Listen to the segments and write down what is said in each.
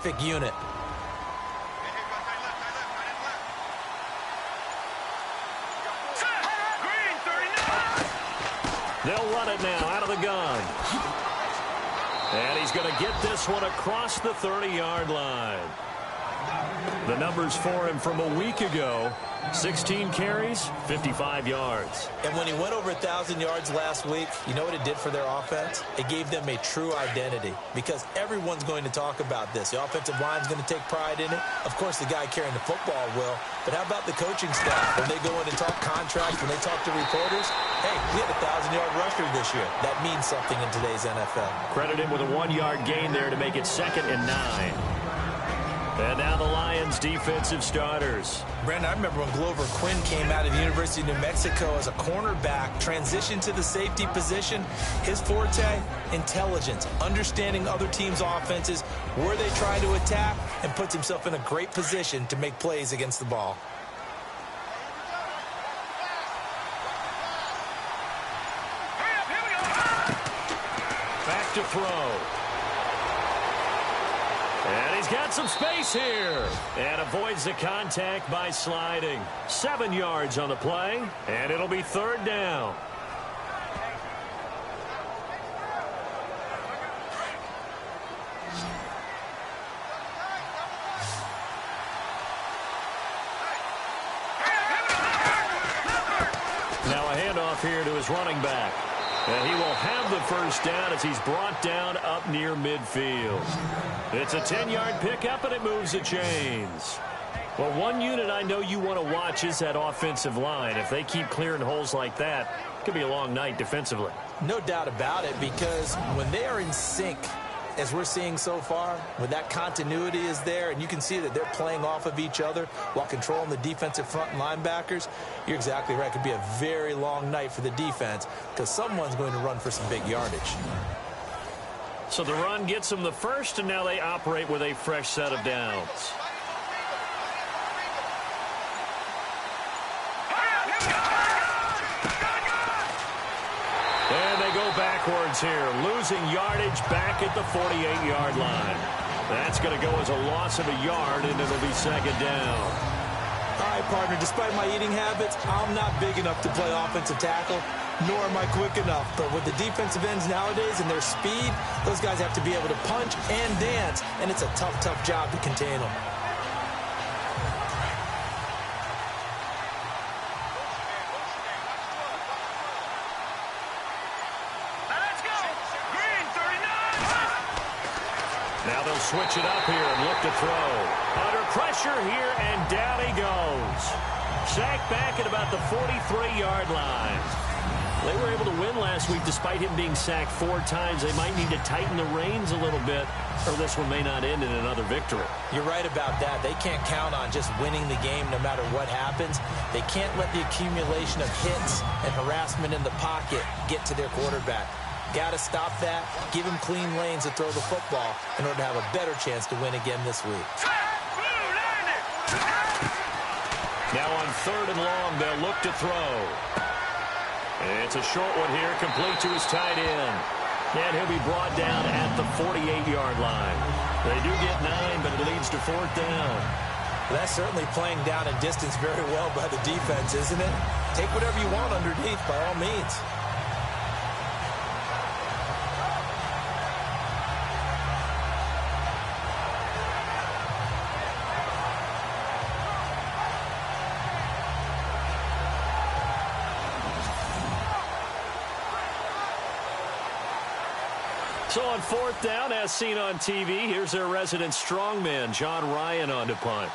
Perfect unit. They'll run it now out of the gun. And he's going to get this one across the 30-yard line. The numbers for him from a week ago: 16 carries, 55 yards. And when he went over 1,000 yards last week, you know what it did for their offense? It gave them a true identity, because everyone's going to talk about this. The offensive line's going to take pride in it. Of course, the guy carrying the football will. But how about the coaching staff? When they go in and talk contracts, when they talk to reporters, hey, we had a 1,000-yard rusher this year. That means something in today's NFL. Credit him with a 1-yard gain there to make it 2nd and 9. And now the Lions' defensive starters. Brandon, I remember when Glover Quinn came out of the University of New Mexico as a cornerback, transitioned to the safety position. His forte, intelligence, understanding other teams' offenses, where they try to attack, and puts himself in a great position to make plays against the ball. Back to throw. And he's got some space here. And avoids the contact by sliding. 7 yards on the play. And it'll be 3rd down. Now a handoff here to his running back. And he will have the first down as he's brought down up near midfield. It's a 10-yard pickup, and it moves the chains. Well, one unit I know you want to watch is that offensive line. If they keep clearing holes like that, it could be a long night defensively. No doubt about it, because when they are in sync, as we're seeing so far, when that continuity is there, and you can see that they're playing off of each other while controlling the defensive front and linebackers, you're exactly right. It could be a very long night for the defense, because someone's going to run for some big yardage. So the run gets them the first, and now they operate with a fresh set of downs. And they go backwards here, losing yardage back at the 48-yard line. That's going to go as a loss of a yard, and it'll be 2nd down. All right, partner, despite my eating habits, I'm not big enough to play offensive tackle, nor am I quick enough. But with the defensive ends nowadays and their speed, those guys have to be able to punch and dance, and it's a tough, tough job to contain them. Now they'll switch it up here and look to throw. Under pressure here, and down he goes. Sacked back at about the 43-yard line. They were able to win last week despite him being sacked 4 times. They might need to tighten the reins a little bit, or this one may not end in another victory. You're right about that. They can't count on just winning the game no matter what happens. They can't let the accumulation of hits and harassment in the pocket get to their quarterback. Got to stop that, give him clean lanes to throw the football in order to have a better chance to win again this week. Now on 3rd and long, they'll look to throw. It's a short one here, complete to his tight end. And he'll be brought down at the 48-yard line. They do get 9, but it leads to 4th down. Well, that's certainly playing down a distance very well by the defense, isn't it? Take whatever you want underneath, by all means. So on 4th down, as seen on TV, here's their resident strongman, John Ryan, on to punt.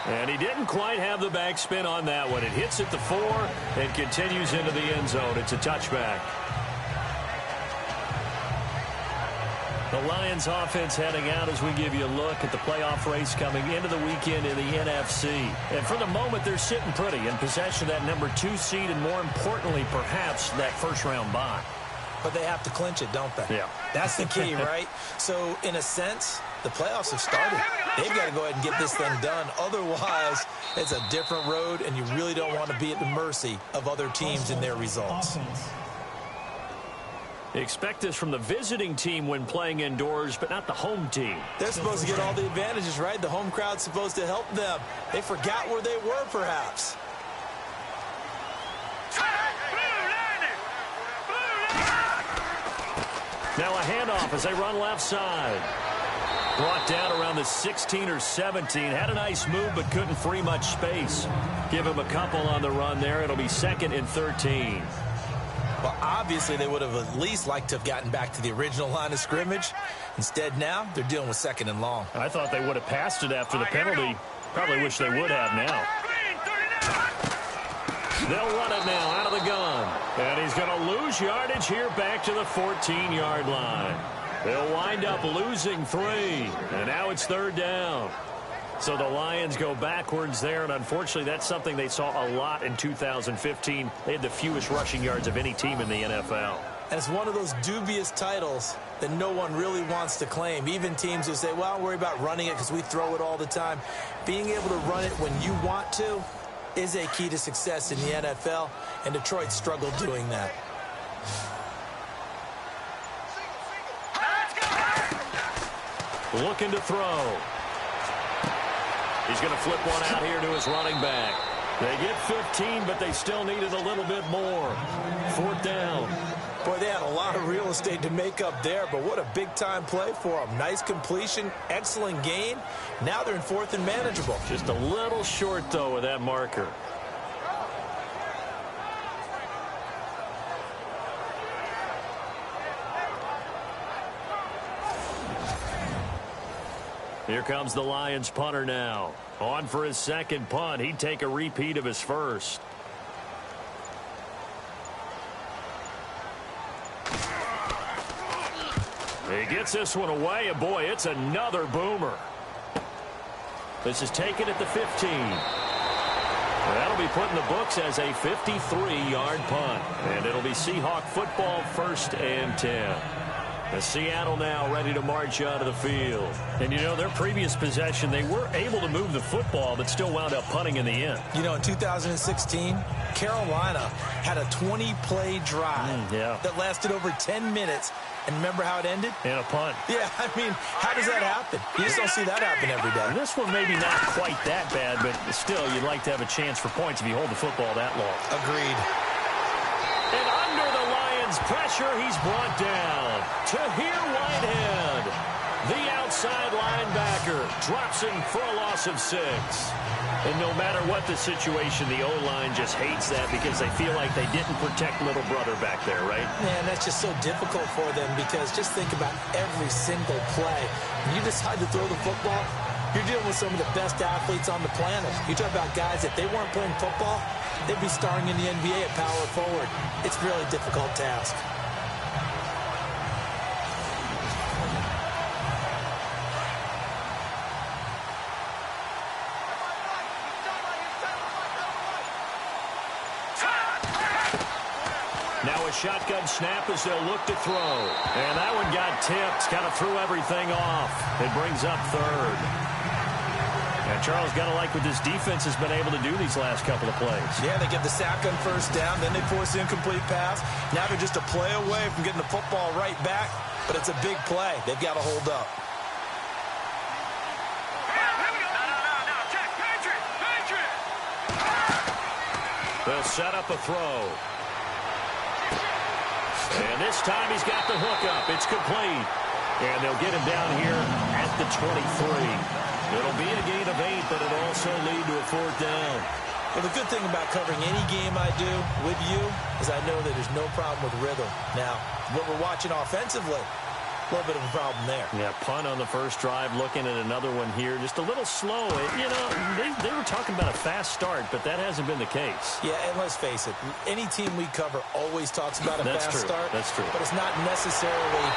And he didn't quite have the backspin on that one. It hits at the 4 and continues into the end zone. It's a touchback. The Lions offense heading out as we give you a look at the playoff race coming into the weekend in the NFC. And for the moment, they're sitting pretty in possession of that number 2 seed and, more importantly, perhaps that first-round bye. But they have to clinch it, don't they? Yeah. That's the key, right? So, in a sense, the playoffs have started. They've got to go ahead and get this thing done. Otherwise, it's a different road, and you really don't want to be at the mercy of other teams and their results. Expect this from the visiting team when playing indoors, but not the home team. They're supposed to get all the advantages, right? The home crowd's supposed to help them. They forgot where they were, perhaps. Now a handoff as they run left side. Brought down around the 16 or 17. Had a nice move, but couldn't free much space. Give him a couple on the run there. It'll be 2nd and 13. Well, obviously, they would have at least liked to have gotten back to the original line of scrimmage. Instead, now, they're dealing with 2nd and long. I thought they would have passed it after the penalty. Probably wish they would have now. They'll run it now out of the gun. And he's going to lose yardage here back to the 14-yard line. They'll wind up losing 3. And now it's 3rd down. So the Lions go backwards there, and unfortunately that's something they saw a lot in 2015. They had the fewest rushing yards of any team in the NFL. And it's one of those dubious titles that no one really wants to claim. Even teams who say, well, don't worry about running it because we throw it all the time. Being able to run it when you want to is a key to success in the NFL, and Detroit struggled doing that. Looking to throw. He's going to flip one out here to his running back. They get 15, but they still needed a little bit more. 4th down. Boy, they had a lot of real estate to make up there, but what a big-time play for them. Nice completion, excellent gain. Now they're in 4th and manageable. Just a little short, though, with that marker. Here comes the Lions punter now. On for his 2nd punt. He'd take a repeat of his first. He gets this one away, and boy, it's another boomer. This is taken at the 15. That'll be put in the books as a 53-yard punt. And it'll be Seahawk football, 1st and 10. The Seattle now ready to march out of the field. And, you know, their previous possession, they were able to move the football, but still wound up punting in the end. You know, in 2016, Carolina had a 20-play drive that lasted over 10 minutes. And remember how it ended? In a punt. Yeah, I mean, how does that happen? You just don't see that happen every day. This one maybe not quite that bad, but still, you'd like to have a chance for points if you hold the football that long. Agreed. And under the Lions' pressure, he's brought down. Tahir Whitehead, the outside linebacker, drops him for a loss of 6. And no matter what the situation, the O-line just hates that because they feel like they didn't protect little brother back there, right? Man, that's just so difficult for them because just think about every single play. When you decide to throw the football, you're dealing with some of the best athletes on the planet. You talk about guys, if they weren't playing football, they'd be starring in the NBA at power forward. It's a really difficult task. Now a shotgun snap as they'll look to throw. And that one got tipped. Kind of threw everything off. It brings up 3rd. And Charles, got to like what this defense has been able to do these last couple of plays. Yeah, they get the sack on 1st down, then they force the incomplete pass. Now they're just a play away from getting the football right back, but it's a big play. They've got to hold up. They'll set up a throw. And this time he's got the hook up. It's complete. And they'll get him down here at the 23. It'll be a gain of 8, but it'll also lead to a 4th down. Well, the good thing about covering any game I do with you is I know that there's no problem with rhythm. Now, what we're watching offensively, a little bit of a problem there. Yeah, punt on the first drive, looking at another one here. Just a little slow. You know, they were talking about a fast start, but that hasn't been the case. Yeah, and let's face it, any team we cover always talks about a fast start. That's true. But it's not necessarily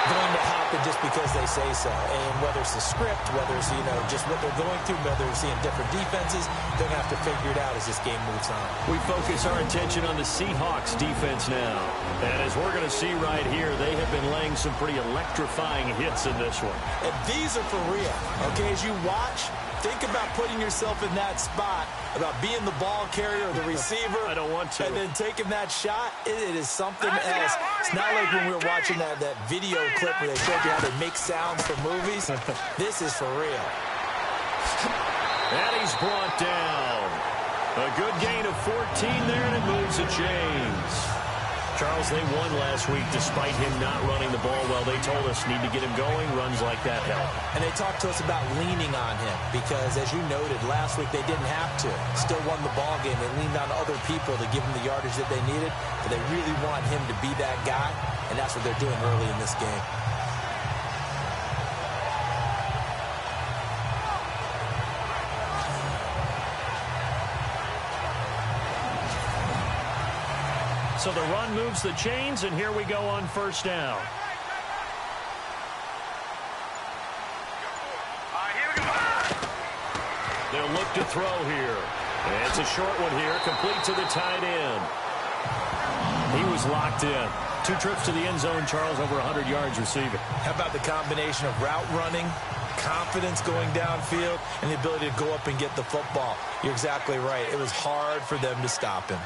going to happen just because they say so. And whether it's the script, whether it's, just what they're going through, whether they're seeing different defenses, they're going to have to figure it out as this game moves on. We focus our attention on the Seahawks defense now. And as we're going to see right here, they have been laying some pretty electrifying hits in this one. And these are for real. Okay, as you watch, think about putting yourself in that spot, about being the ball carrier or the receiver. I don't want to. And then taking that shot, it is something else. It's not like when we were watching that video clip where they showed you how they make sounds for movies. This is for real. And he's brought down. A good gain of 14 there, and it moves the chains. Charles, they won last week despite him not running the ball well. They told us need to get him going. Runs like that help. And they talked to us about leaning on him because, as you noted, last week they didn't have to. Still won the ball game. They leaned on other people to give them the yardage that they needed. But they really want him to be that guy, and that's what they're doing early in this game. So the run moves the chains, and here we go on first down. They'll look to throw here. And it's a short one here, complete to the tight end. He was locked in. 2 trips to the end zone, Charles, over 100 yards receiving. How about the combination of route running, confidence going downfield, and the ability to go up and get the football? You're exactly right. It was hard for them to stop him.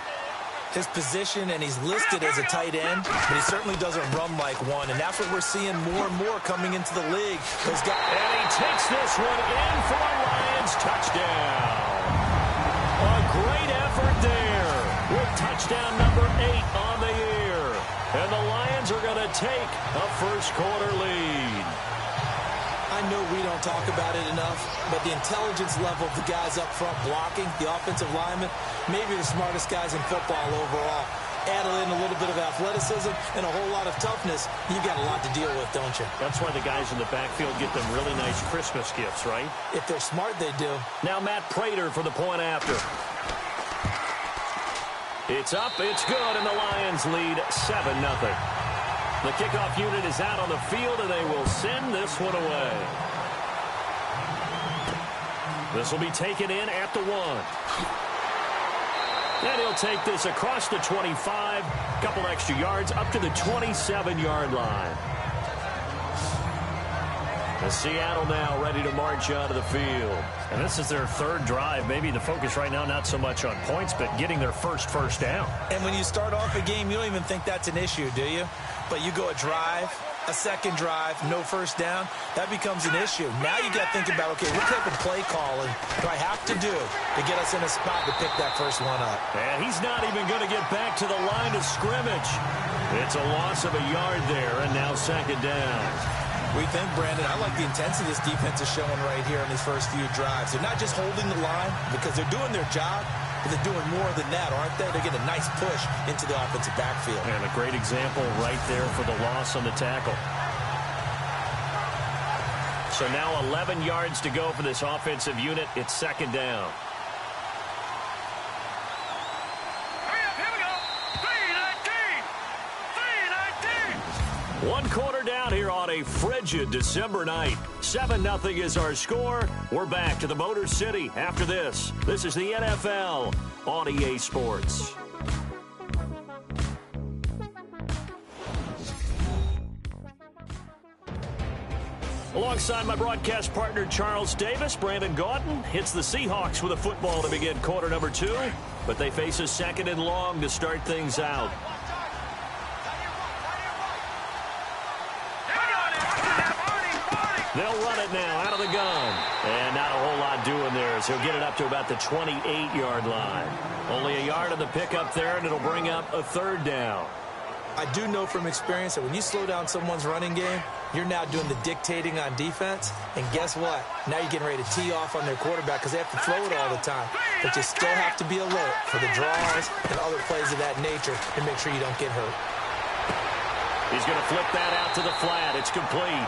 His position, and he's listed as a tight end, but he certainly doesn't run like one, and that's what we're seeing more and more coming into the league. And he takes this one in for a Lions touchdown. A great effort there with touchdown number 8 on the year. And the Lions are going to take a first-quarter lead. I know we don't talk about it enough, but the intelligence level of the guys up front blocking, the offensive linemen, maybe the smartest guys in football overall. Add in a little bit of athleticism and a whole lot of toughness, you've got a lot to deal with, don't you? That's why the guys in the backfield get them really nice Christmas gifts, right? If they're smart, they do. Now Matt Prater for the point after. It's up, it's good, and the Lions lead 7-0. The kickoff unit is out on the field, and they will send this one away. This will be taken in at the 1. And he'll take this across the 25, couple extra yards, up to the 27-yard line. The Seattle now ready to march out of the field. And this is their 3rd drive. Maybe the focus right now not so much on points, but getting their first down. And when you start off a game, you don't even think that's an issue, do you? But you go a drive, a second drive, no first down, that becomes an issue. Now you got to think about, okay, what type of play calling do I have to do to get us in a spot to pick that first one up? And he's not even going to get back to the line of scrimmage. It's a loss of a yard there, and now 2nd down. We think, Brandon, I like the intensity this defense is showing right here in these first few drives. They're not just holding the line because they're doing their job, but they're doing more than that, aren't they? They're getting a nice push into the offensive backfield. And a great example right there for the loss on the tackle. So now 11 yards to go for this offensive unit. It's 2nd down. One quarter down here on a frigid December night. 7-0 is our score. We're back to the Motor City after this. This is the NFL on EA Sports. Alongside my broadcast partner Charles Davis, Brandon Gaudin hits the Seahawks with a football to begin quarter number 2, but they face a 2nd and long to start things out. They'll run it now out of the gun. And not a whole lot doing there, so he'll get it up to about the 28-yard line. Only a yard on the pickup there, and it'll bring up a 3rd down. I do know from experience that when you slow down someone's running game, you're now doing the dictating on defense. And guess what? Now you're getting ready to tee off on their quarterback because they have to throw it all the time. But you still have to be alert for the draws and other plays of that nature to make sure you don't get hurt. He's going to flip that out to the flat. It's complete.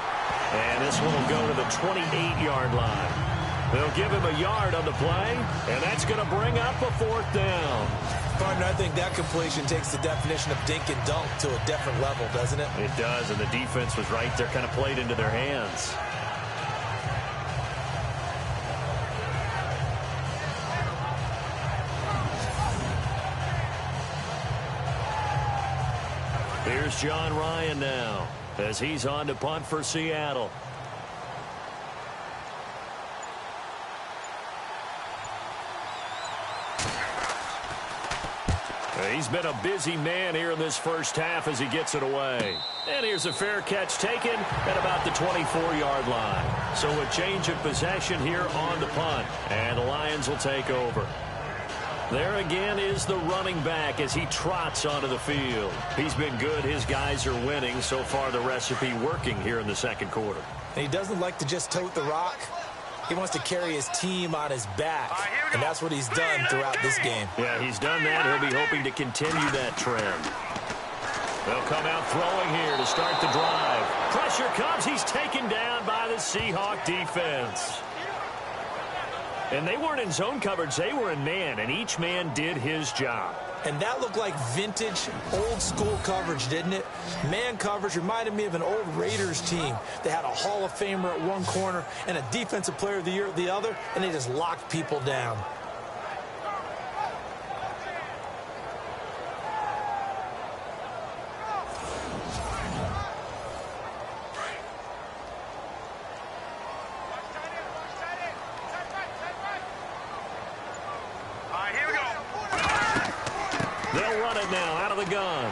And this one will go to the 28-yard line. They'll give him a yard on the play, and that's going to bring up a 4th down. Partner, I think that completion takes the definition of dink and dunk to a different level, doesn't it? It does, and the defense was right there, kind of played into their hands. Here's John Ryan now as he's on to punt for Seattle. He's been a busy man here in this first half as he gets it away. And here's a fair catch taken at about the 24-yard line. So a change of possession here on the punt. And the Lions will take over. There again is the running back as he trots onto the field. He's been good. His guys are winning. So far the recipe working here in the second quarter. And he doesn't like to just tote the rock. He wants to carry his team on his back, and that's what he's done throughout this game. Yeah, he's done that. He'll be hoping to continue that trend. They'll come out throwing here to start the drive. Pressure comes. He's taken down by the Seahawk defense. And they weren't in zone coverage. They were in man, and each man did his job. And that looked like vintage, old-school coverage, didn't it? Man coverage reminded me of an old Raiders team. They had a Hall of Famer at one corner and a Defensive Player of the Year at the other, and they just locked people down. They'll run it now out of the gun.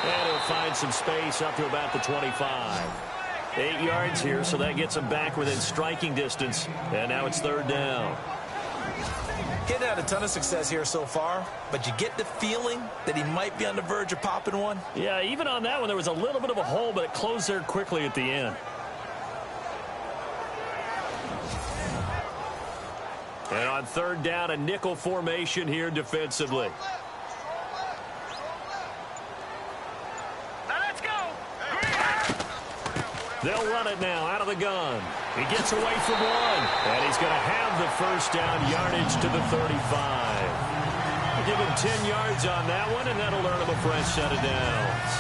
And he'll find some space up to about the 25. 8 yards here, so that gets him back within striking distance. And now it's third down. He hadn't had a ton of success here so far, but you get the feeling that he might be on the verge of popping one. Yeah, even on that one, there was a little bit of a hole, but it closed there quickly at the end. And on third down, a nickel formation here defensively. They'll run it now out of the gun. He gets away from one. And he's going to have the first down yardage to the 35. Give him 10 yards on that one, and that'll earn him a fresh set of downs.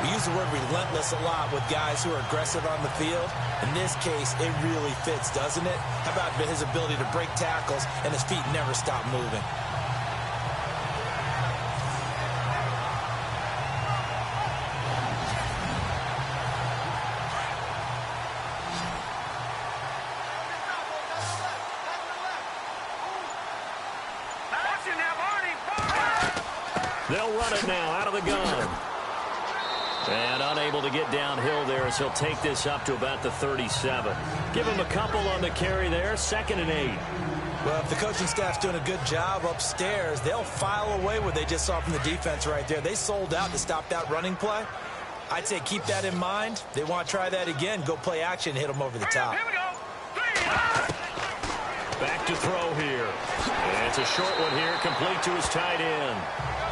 We use the word relentless a lot with guys who are aggressive on the field. In this case, it really fits, doesn't it? How about his ability to break tackles and his feet never stop moving? They'll run it now out of the gun. And unable to get downhill there as he'll take this up to about the 37. Give him a couple on the carry there, 2nd and 8. Well, if the coaching staff's doing a good job upstairs, they'll file away what they just saw from the defense right there. They sold out to stop that running play. I'd say keep that in mind. They want to try that again. Go play action, hit them over the top. Here we go. Back to throw here. And it's a short one here, complete to his tight end.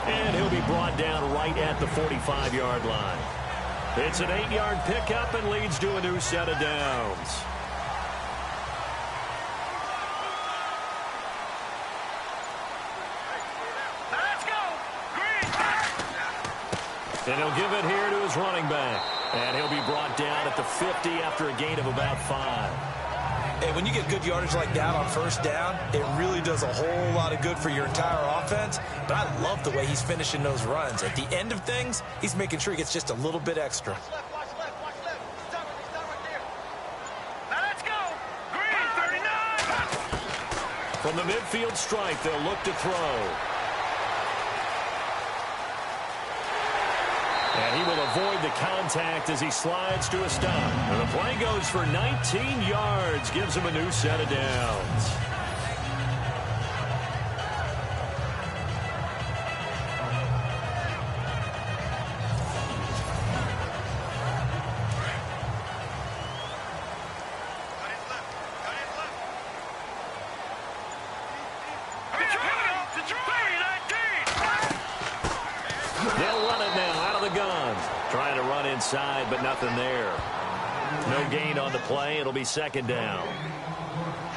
And he'll be brought down right at the 45-yard line. It's an 8-yard pickup and leads to a new set of downs. Let's go. And he'll give it here to his running back. And he'll be brought down at the 50 after a gain of about 5. Hey, when you get good yardage like that on first down, it really does a whole lot of good for your entire offense. But I love the way he's finishing those runs. At the end of things, he's making sure he gets just a little bit extra. Let's go. Green, 39. From the midfield stripe, they'll look to throw. And he will avoid the contact as he slides to a stop. And the play goes for 19 yards, gives him a new set of downs. They'll run it now out of the gun. Trying to run inside, but nothing there. No gain on the play. It'll be 2nd down.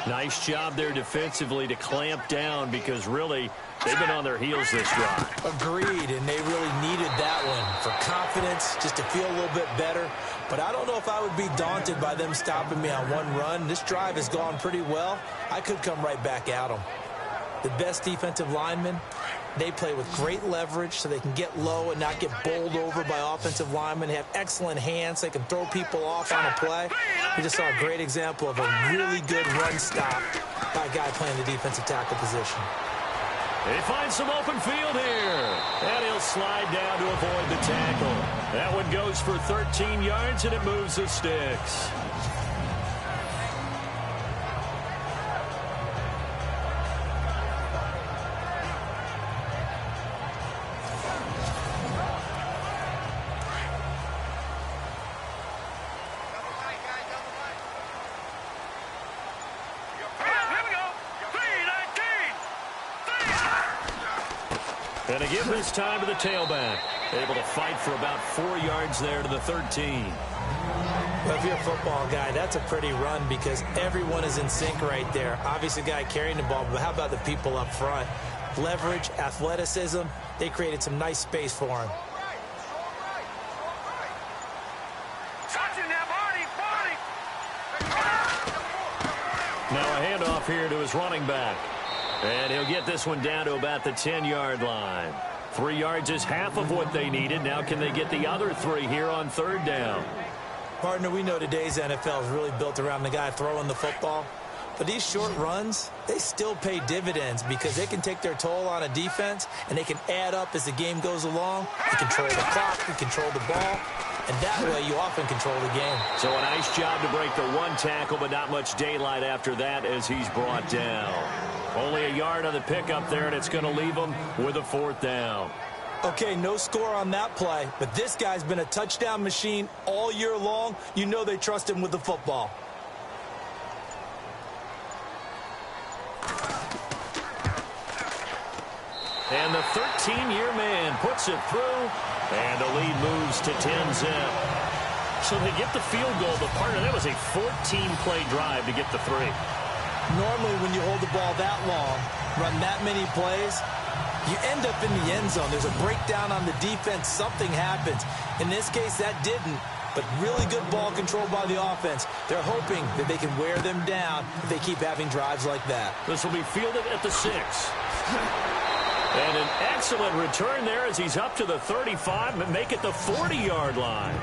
Nice job there defensively to clamp down because really they've been on their heels this drive. Agreed, and they really needed that one for confidence, just to feel a little bit better. But I don't know if I would be daunted by them stopping me on one run. This drive has gone pretty well. I could come right back at them. The best defensive linemen, they play with great leverage so they can get low and not get bowled over by offensive linemen. They have excellent hands. They can throw people off on a play. We just saw a great example of a really good run stop by a guy playing the defensive tackle position. He finds some open field here. And he'll slide down to avoid the tackle. That one goes for 13 yards, and it moves the sticks. And to give this time to the tailback. Able to fight for about 4 yards there to the 13. Well, if you're a football guy, that's a pretty run because everyone is in sync right there. Obviously, the guy carrying the ball, but how about the people up front? Leverage, athleticism, they created some nice space for him. Now a handoff here to his running back. And he'll get this one down to about the 10-yard line. 3 yards is half of what they needed. Now can they get the other 3 here on third down? Partner, we know today's NFL is really built around the guy throwing the football. But these short runs, they still pay dividends because they can take their toll on a defense and they can add up as the game goes along. You control the clock, you control the ball, and that way you often control the game. So a nice job to break the one tackle, but not much daylight after that as he's brought down. Only a yard on the pickup there, and it's going to leave him with a 4th down. Okay, no score on that play, but this guy's been a touchdown machine all year long. You know they trust him with the football. And the 13-year man puts it through, and the lead moves to 10-zip. So they get the field goal, but partner, that was a 14-play drive to get the 3. Normally, when you hold the ball that long, run that many plays, you end up in the end zone. There's a breakdown on the defense. Something happens. In this case, that didn't, but really good ball control by the offense. They're hoping that they can wear them down if they keep having drives like that. This will be fielded at the 6. And an excellent return there as he's up to the 35 and make it the 40-yard line.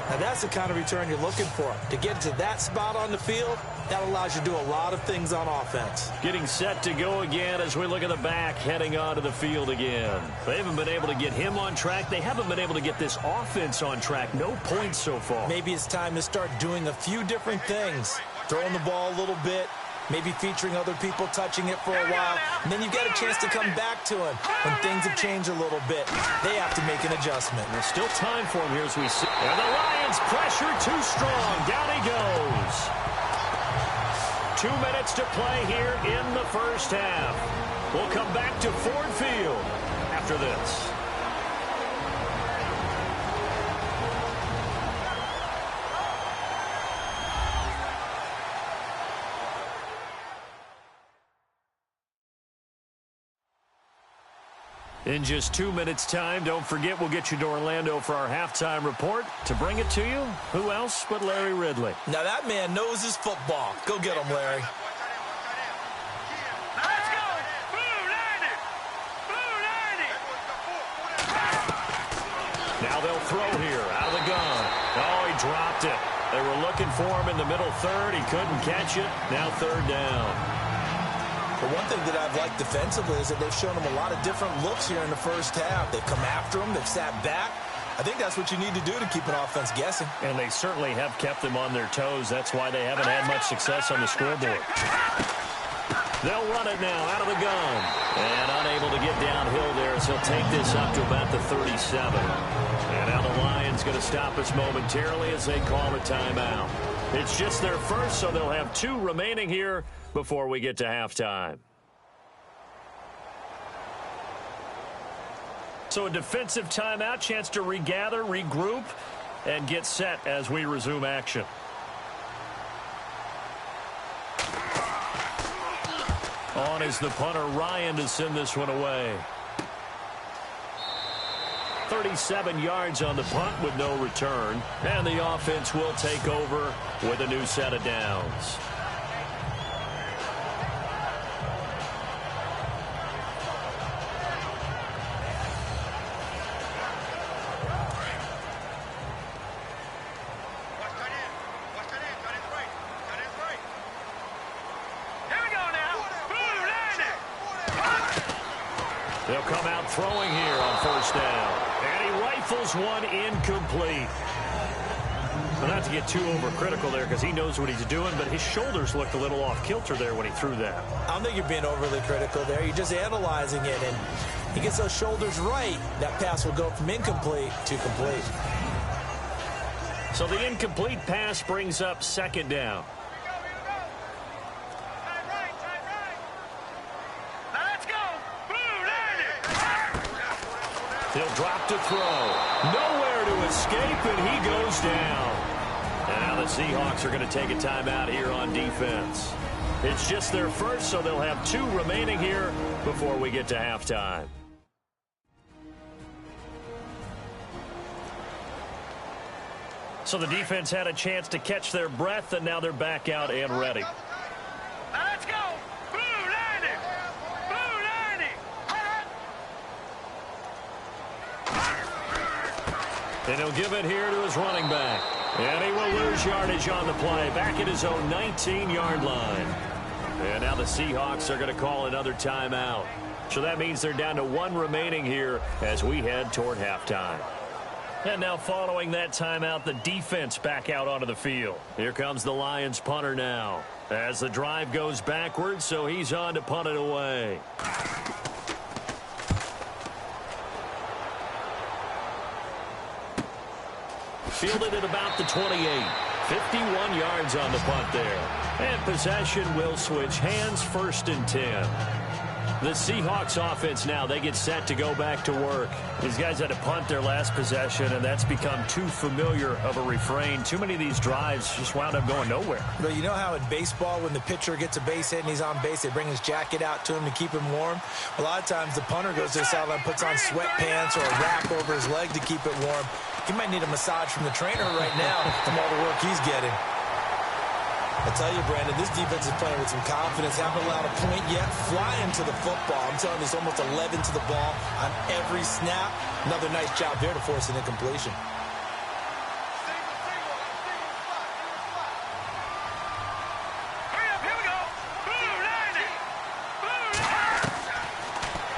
Now, that's the kind of return you're looking for. To get to that spot on the field, that allows you to do a lot of things on offense. Getting set to go again as we look at the back heading onto the field again. They haven't been able to get him on track. They haven't been able to get this offense on track. No points so far. Maybe it's time to start doing a few different things. Throwing the ball a little bit. Maybe featuring other people touching it for a while. And then you get a chance to come back to him when things have changed a little bit. They have to make an adjustment. There's still time for him here as we see. And the Lions pressure too strong. Down he goes. 2 minutes to play here in the first half. We'll come back to Ford Field after this. In just 2 minutes' time, don't forget we'll get you to Orlando for our halftime report. To bring it to you, who else but Larry Ridley? Now that man knows his football. Go get him, Larry. Let's go! Blue 90! Blue 90! Now they'll throw here out of the gun. Oh, he dropped it. They were looking for him in the middle third. He couldn't catch it. Now third down. But one thing that I've liked defensively is that they've shown him a lot of different looks here in the first half. They've come after him. They've sat back. I think that's what you need to do to keep an offense guessing. And they certainly have kept them on their toes. That's why they haven't had much success on the scoreboard. They'll run it now out of the gun. And unable to get downhill there as he'll take this up to about the 37. And now the Lions going to stop us momentarily as they call a timeout. It's just their first, so they'll have 2 remaining here before we get to halftime. So a defensive timeout, chance to regather, regroup, and get set as we resume action. On is the punter, Ryan, to send this one away. 37 yards on the punt with no return. And the offense will take over with a new set of downs. They'll come out throwing here on first down. And he rifles one incomplete. Well, not to get too overcritical there because he knows what he's doing, but his shoulders looked a little off kilter there when he threw that. I don't think you're being overly critical there. You're just analyzing it, and he gets those shoulders right. That pass will go from incomplete to complete. So the incomplete pass brings up second down. He'll drop to throw. Nowhere to escape, and he goes down. And now the Seahawks are going to take a timeout here on defense. It's just their first, so they'll have 2 remaining here before we get to halftime. So the defense had a chance to catch their breath, and now they're back out and ready. Let's go. And he'll give it here to his running back. And he will lose yardage on the play. Back at his own 19-yard line. And now the Seahawks are going to call another timeout. So that means they're down to 1 remaining here as we head toward halftime. And now following that timeout, the defense back out onto the field. Here comes the Lions punter now. As the drive goes backwards, so he's on to punt it away. Fielded at about the 28. 51 yards on the punt there. And possession will switch hands, 1st and 10. The Seahawks offense now, they get set to go back to work. These guys had to punt their last possession, and that's become too familiar of a refrain. Too many of these drives just wound up going nowhere. But you know how in baseball, when the pitcher gets a base hit and he's on base, they bring his jacket out to him to keep him warm? A lot of times the punter goes to the sideline, puts on sweatpants or a wrap over his leg to keep it warm. He might need a massage from the trainer right now from all the work he's getting. I tell you, Brandon, this defense is playing with some confidence. Haven't allowed a point yet. Flying to the football. I'm telling you, it's almost 11 to the ball on every snap. Another nice job there to force an incompletion.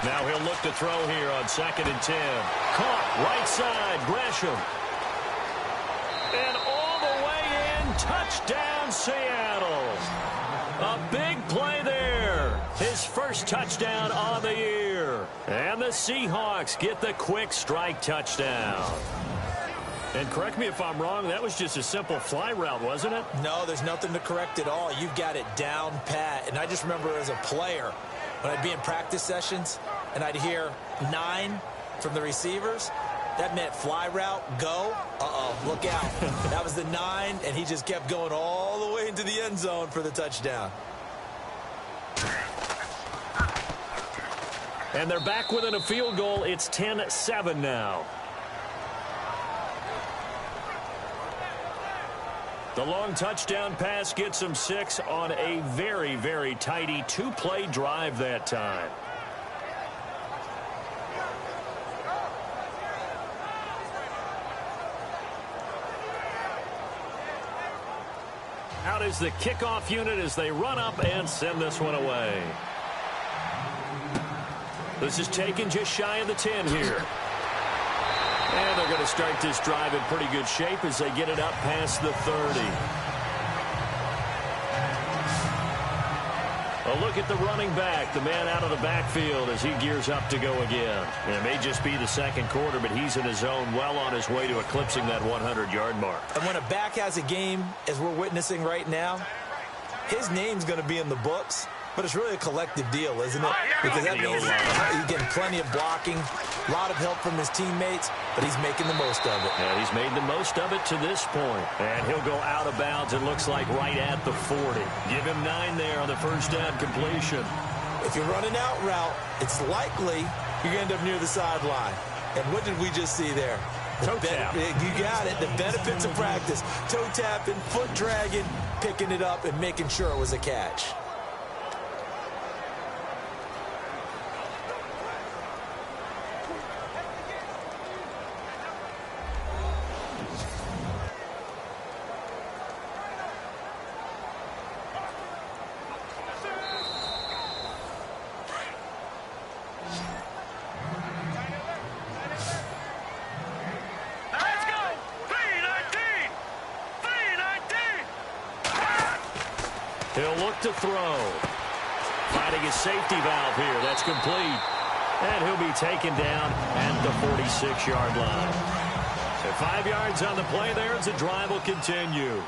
Now he'll look to throw here on 2nd and 10. Caught right side, Gresham. And all the way in, touchdown Seattle. A big play there. His first touchdown on the year. And the Seahawks get the quick strike touchdown. And correct me if I'm wrong, that was just a simple fly route, wasn't it? No, there's nothing to correct at all. You've got it down pat. And I just remember as a player, when I'd be in practice sessions and I'd hear 9 from the receivers, that meant fly route, go. Look out. That was the 9, and he just kept going all the way into the end zone for the touchdown. And they're back within a field goal. It's 10-7 now. The long touchdown pass gets them 6 on a very, very tidy 2-play drive that time. Out is the kickoff unit as they run up and send this one away. This is taken just shy of the 10 here. And they're going to start this drive in pretty good shape as they get it up past the 30. A look at the running back, the man out of the backfield as he gears up to go again. And it may just be the second quarter, but he's in his zone, well on his way to eclipsing that 100-yard mark. And when a back has a game, as we're witnessing right now, his name's going to be in the books. But it's really a collective deal, isn't it? Because that means he's getting plenty of blocking, a lot of help from his teammates, but he's making the most of it. And he's made the most of it to this point. And he'll go out of bounds, it looks like, right at the 40. Give him 9 there on the first down completion. If you run an out route, it's likely you're going to end up near the sideline. And what did we just see there? Toe tap. You got it. The benefits of practice. Toe tapping, foot dragging, picking it up, and making sure it was a catch. He'll look to throw. Finding his safety valve here. That's complete. And he'll be taken down at the 46-yard line. So 5 yards on the play there as the drive will continue.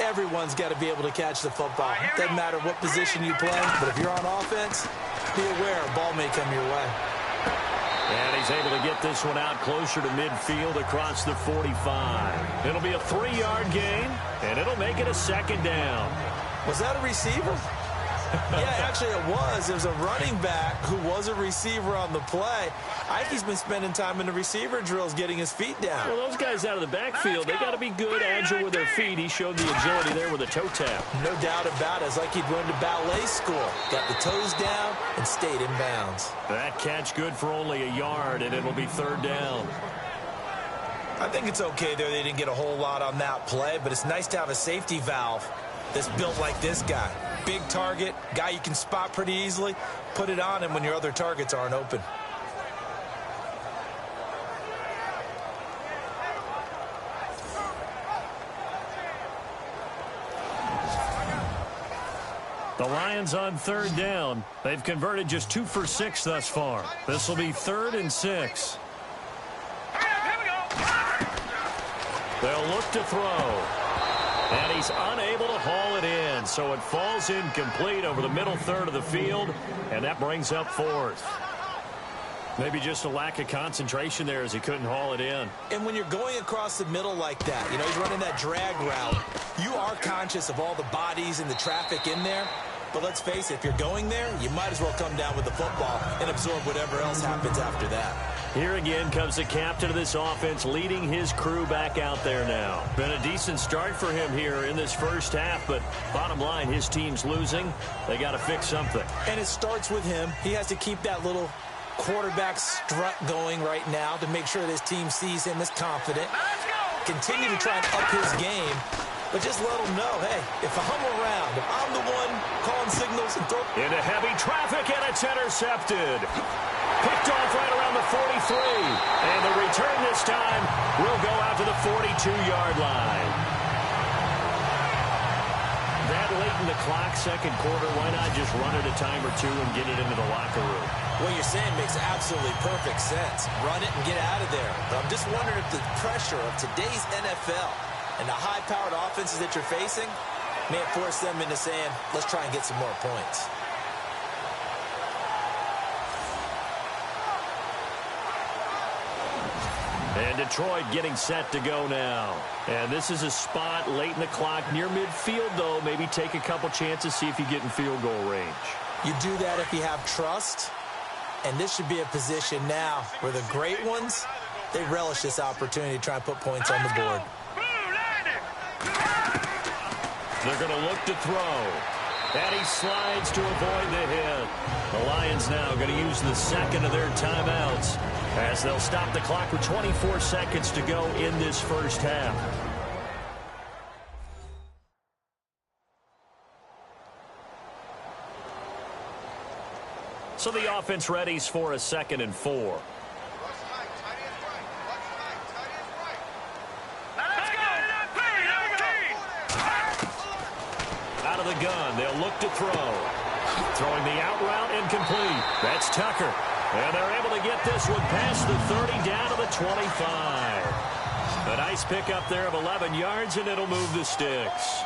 Everyone's got to be able to catch the football. Doesn't matter what position you play, but if you're on offense, be aware a ball may come your way. And he's able to get this one out closer to midfield across the 45. It'll be a 3-yard gain, and it'll make it a second down. Was that a receiver? Yeah, actually it was. There's a running back who was a receiver on the play. I think he's been spending time in the receiver drills getting his feet down. Well, those guys out of the backfield, they got to be good, agile with their feet. He showed the agility there with a toe tap. No doubt about it. It's like he'd run to ballet school. Got the toes down and stayed in bounds. That catch good for only a yard, and it'll be 3rd down. I think it's okay there. They didn't get a whole lot on that play, but it's nice to have a safety valve that's built like this guy. Big target, guy you can spot pretty easily. Put it on him when your other targets aren't open. The Lions on 3rd down. They've converted just 2 for 6 thus far. This will be 3rd and 6. They'll look to throw. And he's unable to haul it in, so it falls incomplete over the middle third of the field, and that brings up 4th. Maybe just a lack of concentration there as he couldn't haul it in. And when you're going across the middle like that, you know, he's running that drag route, you are conscious of all the bodies and the traffic in there. But let's face it, if you're going there, you might as well come down with the football and absorb whatever else happens after that. Here again comes the captain of this offense leading his crew back out there now. Been a decent start for him here in this first half, but bottom line, his team's losing. They got to fix something. And it starts with him. He has to keep that little quarterback strut going right now to make sure that his team sees him as confident. Continue to try and up his game, but just let him know, hey, if I'm around, if I'm the one calling signals and throw... Into heavy traffic, and it's intercepted. Picked off right around the 43. And the return this time will go out to the 42-yard line. That late in the clock, second quarter, why not just run it a time or two and get it into the locker room? What you're saying makes absolutely perfect sense. Run it and get out of there. But I'm just wondering if the pressure of today's NFL and the high-powered offenses that you're facing may force them into saying, let's try and get some more points. And Detroit getting set to go now. And this is a spot late in the clock near midfield, though. Maybe take a couple chances, see if you get in field goal range. You do that if you have trust. And this should be a position now where the great ones, they relish this opportunity to try and put points on the board. They're going to look to throw. And he slides to avoid the hit. The Lions now going to use the second of their timeouts as they'll stop the clock with 24 seconds to go in this first half. So the offense readies for a 2nd and 4. Out of the gun, they'll look to throw. Throwing the out route incomplete. That's Tucker. And they're able to get this one past the 30 down to the 25. A nice pickup there of 11 yards, and it'll move the sticks.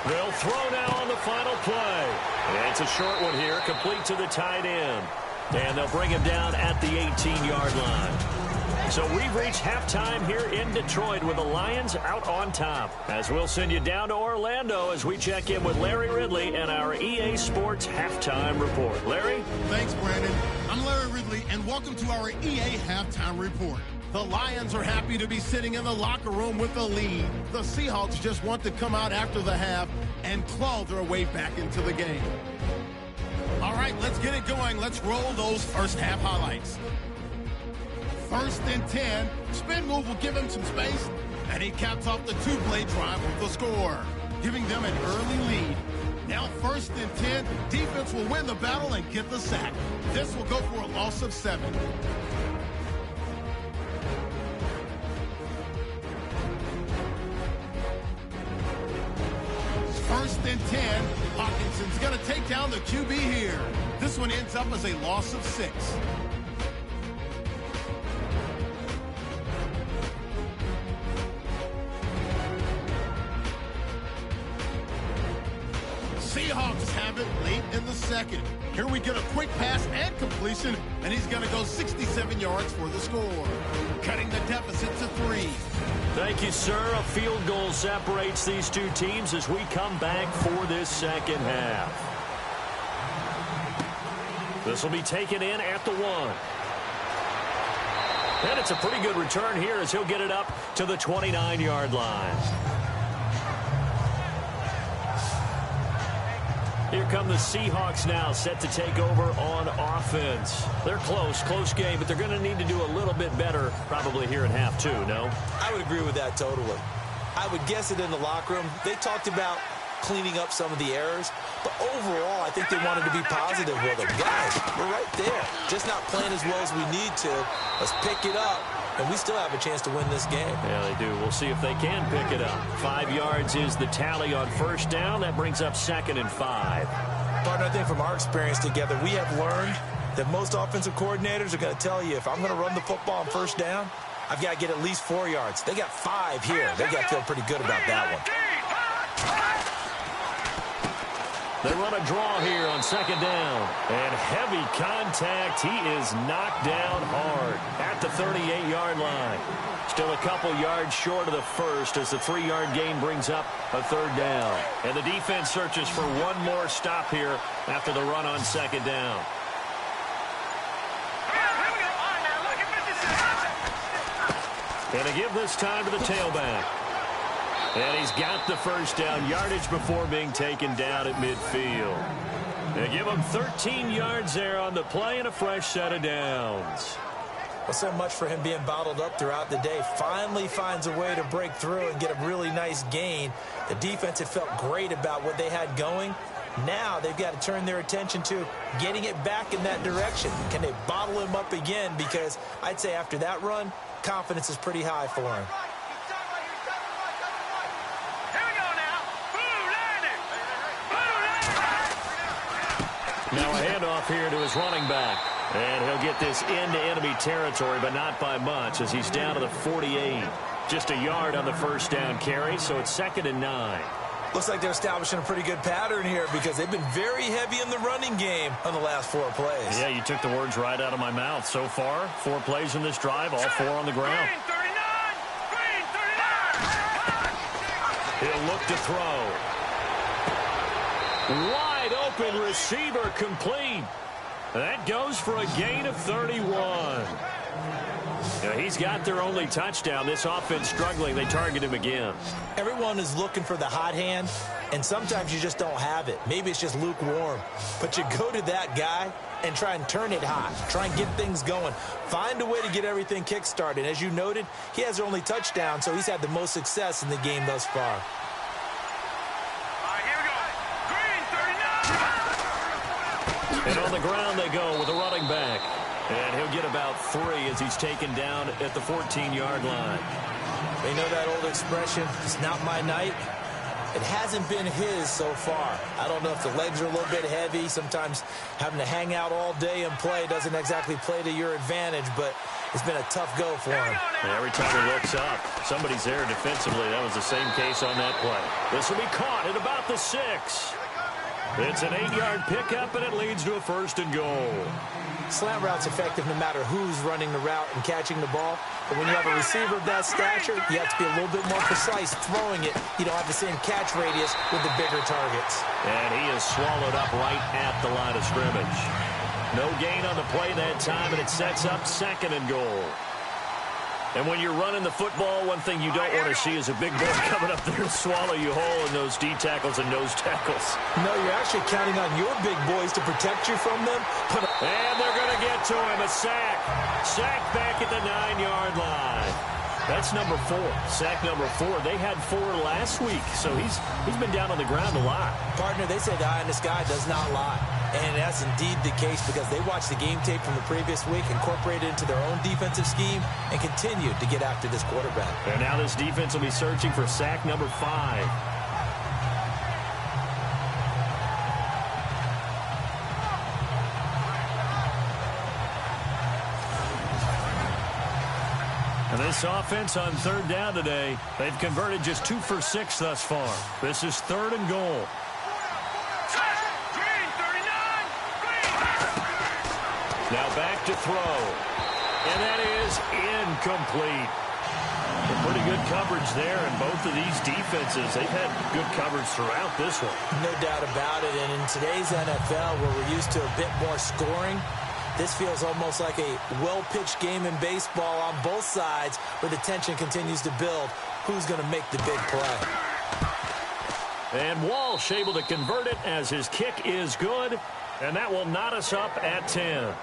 They'll throw now on the final play. And it's a short one here, complete to the tight end. And they'll bring him down at the 18-yard line. So we've reached halftime here in Detroit with the Lions out on top. As we'll send you down to Orlando as we check in with Larry Ridley and our EA Sports Halftime Report. Larry? Thanks, Brandon. I'm Larry Ridley, and welcome to our EA Halftime Report. The Lions are happy to be sitting in the locker room with a lead. The Seahawks just want to come out after the half and claw their way back into the game. All right, let's get it going. Let's roll those first half highlights. 1st and 10. Spin move will give him some space, and he caps off the two-play drive with the score, giving them an early lead. Now 1st and 10. Defense will win the battle and get the sack. This will go for a loss of 7. 1st and 10. Hawkinson's going to take down the QB here. This one ends up as a loss of 6. Seahawks have it late in the second. Here we get a quick pass and completion, and he's going to go 67 yards for the score, cutting the deficit to 3. Thank you, sir. A field goal separates these two teams as we come back for this second half. This will be taken in at the 1. And it's a pretty good return here as he'll get it up to the 29-yard line. Here come the Seahawks now, set to take over on offense. They're close game, but they're going to need to do a little bit better probably here in half 2, no? I would agree with that totally. I would guess it in the locker room. They talked about cleaning up some of the errors, but overall, I think they wanted to be positive with them. Guys, we're right there. Just not playing as well as we need to. Let's pick it up, and we still have a chance to win this game. Yeah, they do. We'll see if they can pick it up. 5 yards is the tally on first down. That brings up 2nd and 5. Partner, I think from our experience together, we have learned that most offensive coordinators are going to tell you, if I'm going to run the football on first down, I've got to get at least 4 yards. They got 5 here. They've got to feel pretty good about that one. They run a draw here on 2nd down. And heavy contact. He is knocked down hard at the 38-yard line. Still a couple yards short of the first as the 3-yard gain brings up a 3rd down. And the defense searches for one more stop here after the run on 2nd down. And they give this time to the tailback. And he's got the first down yardage before being taken down at midfield. They give him 13 yards there on the play and a fresh set of downs. Well, so much for him being bottled up throughout the day. Finally finds a way to break through and get a really nice gain. The defense had felt great about what they had going. Now they've got to turn their attention to getting it back in that direction. Can they bottle him up again? Because I'd say after that run, confidence is pretty high for him. Now a handoff here to his running back. And he'll get this into enemy territory, but not by much as he's down to the 48. Just a yard on the first down carry, so it's 2nd and 9. Looks like they're establishing a pretty good pattern here because they've been very heavy in the running game on the last 4 plays. Yeah, you took the words right out of my mouth. So far, 4 plays in this drive, all 4 on the ground. He'll look to throw. Wide open receiver complete. That goes for a gain of 31. Now, he's got their only touchdown. This offense struggling. They target him again. Everyone is looking for the hot hand, and sometimes you just don't have it. Maybe it's just lukewarm. But you go to that guy and try and turn it hot. Try and get things going. Find a way to get everything kick-started. As you noted, he has their only touchdown, so he's had the most success in the game thus far. And on the ground they go with a running back. And he'll get about 3 as he's taken down at the 14-yard line. They know that old expression, it's not my night. It hasn't been his so far. I don't know if the legs are a little bit heavy. Sometimes having to hang out all day and play doesn't exactly play to your advantage, but it's been a tough go for him. And every time he looks up, somebody's there defensively. That was the same case on that play. This will be caught at about the 6. It's an 8-yard pickup, and it leads to a 1st and goal. Slant route's effective no matter who's running the route and catching the ball. But when you have a receiver of that stature, you have to be a little bit more precise throwing it. You don't have the same catch radius with the bigger targets. And he is swallowed up right at the line of scrimmage. No gain on the play that time, and it sets up 2nd and goal. And when you're running the football, one thing you don't want to see is a big boy coming up there and swallow you whole in those D tackles and nose tackles. No, you're actually counting on your big boys to protect you from them. And they're going to get to him. A sack. Sack back at the 9-yard line. That's number 4. Sack number 4. They had 4 last week, so he's been down on the ground a lot. Partner, they say the eye in the sky does not lie. And that's indeed the case because they watched the game tape from the previous week, incorporated it into their own defensive scheme, and continued to get after this quarterback. And now this defense will be searching for sack number 5. And this offense on 3rd down today, they've converted just 2 for 6 thus far. This is 3rd and goal. Now back to throw. And that is incomplete. Pretty good coverage there, and both of these defenses, they've had good coverage throughout this one. No doubt about it, and in today's NFL, where we're used to a bit more scoring, this feels almost like a well-pitched game in baseball on both sides where the tension continues to build. Who's going to make the big play? And Walsh able to convert it as his kick is good, and that will knot us up at 10.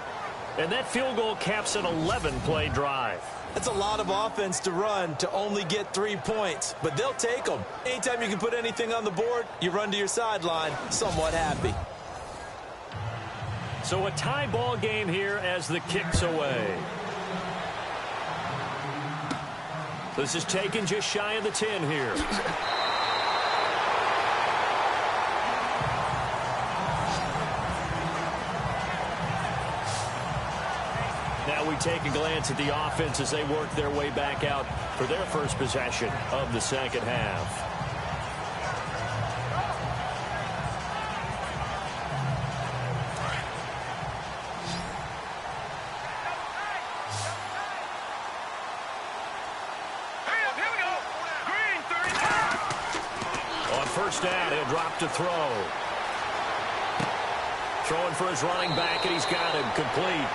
And that field goal caps an 11-play drive. That's a lot of offense to run to only get 3 points, but they'll take them. Anytime you can put anything on the board, you run to your sideline somewhat happy. So a tie ball game here as the kick's away. This is taken just shy of the 10 here. Now we take a glance at the offense as they work their way back out for their first possession of the 2nd half. On 1st down, he'll drop to throw. Throwing for his running back, and he's got him complete.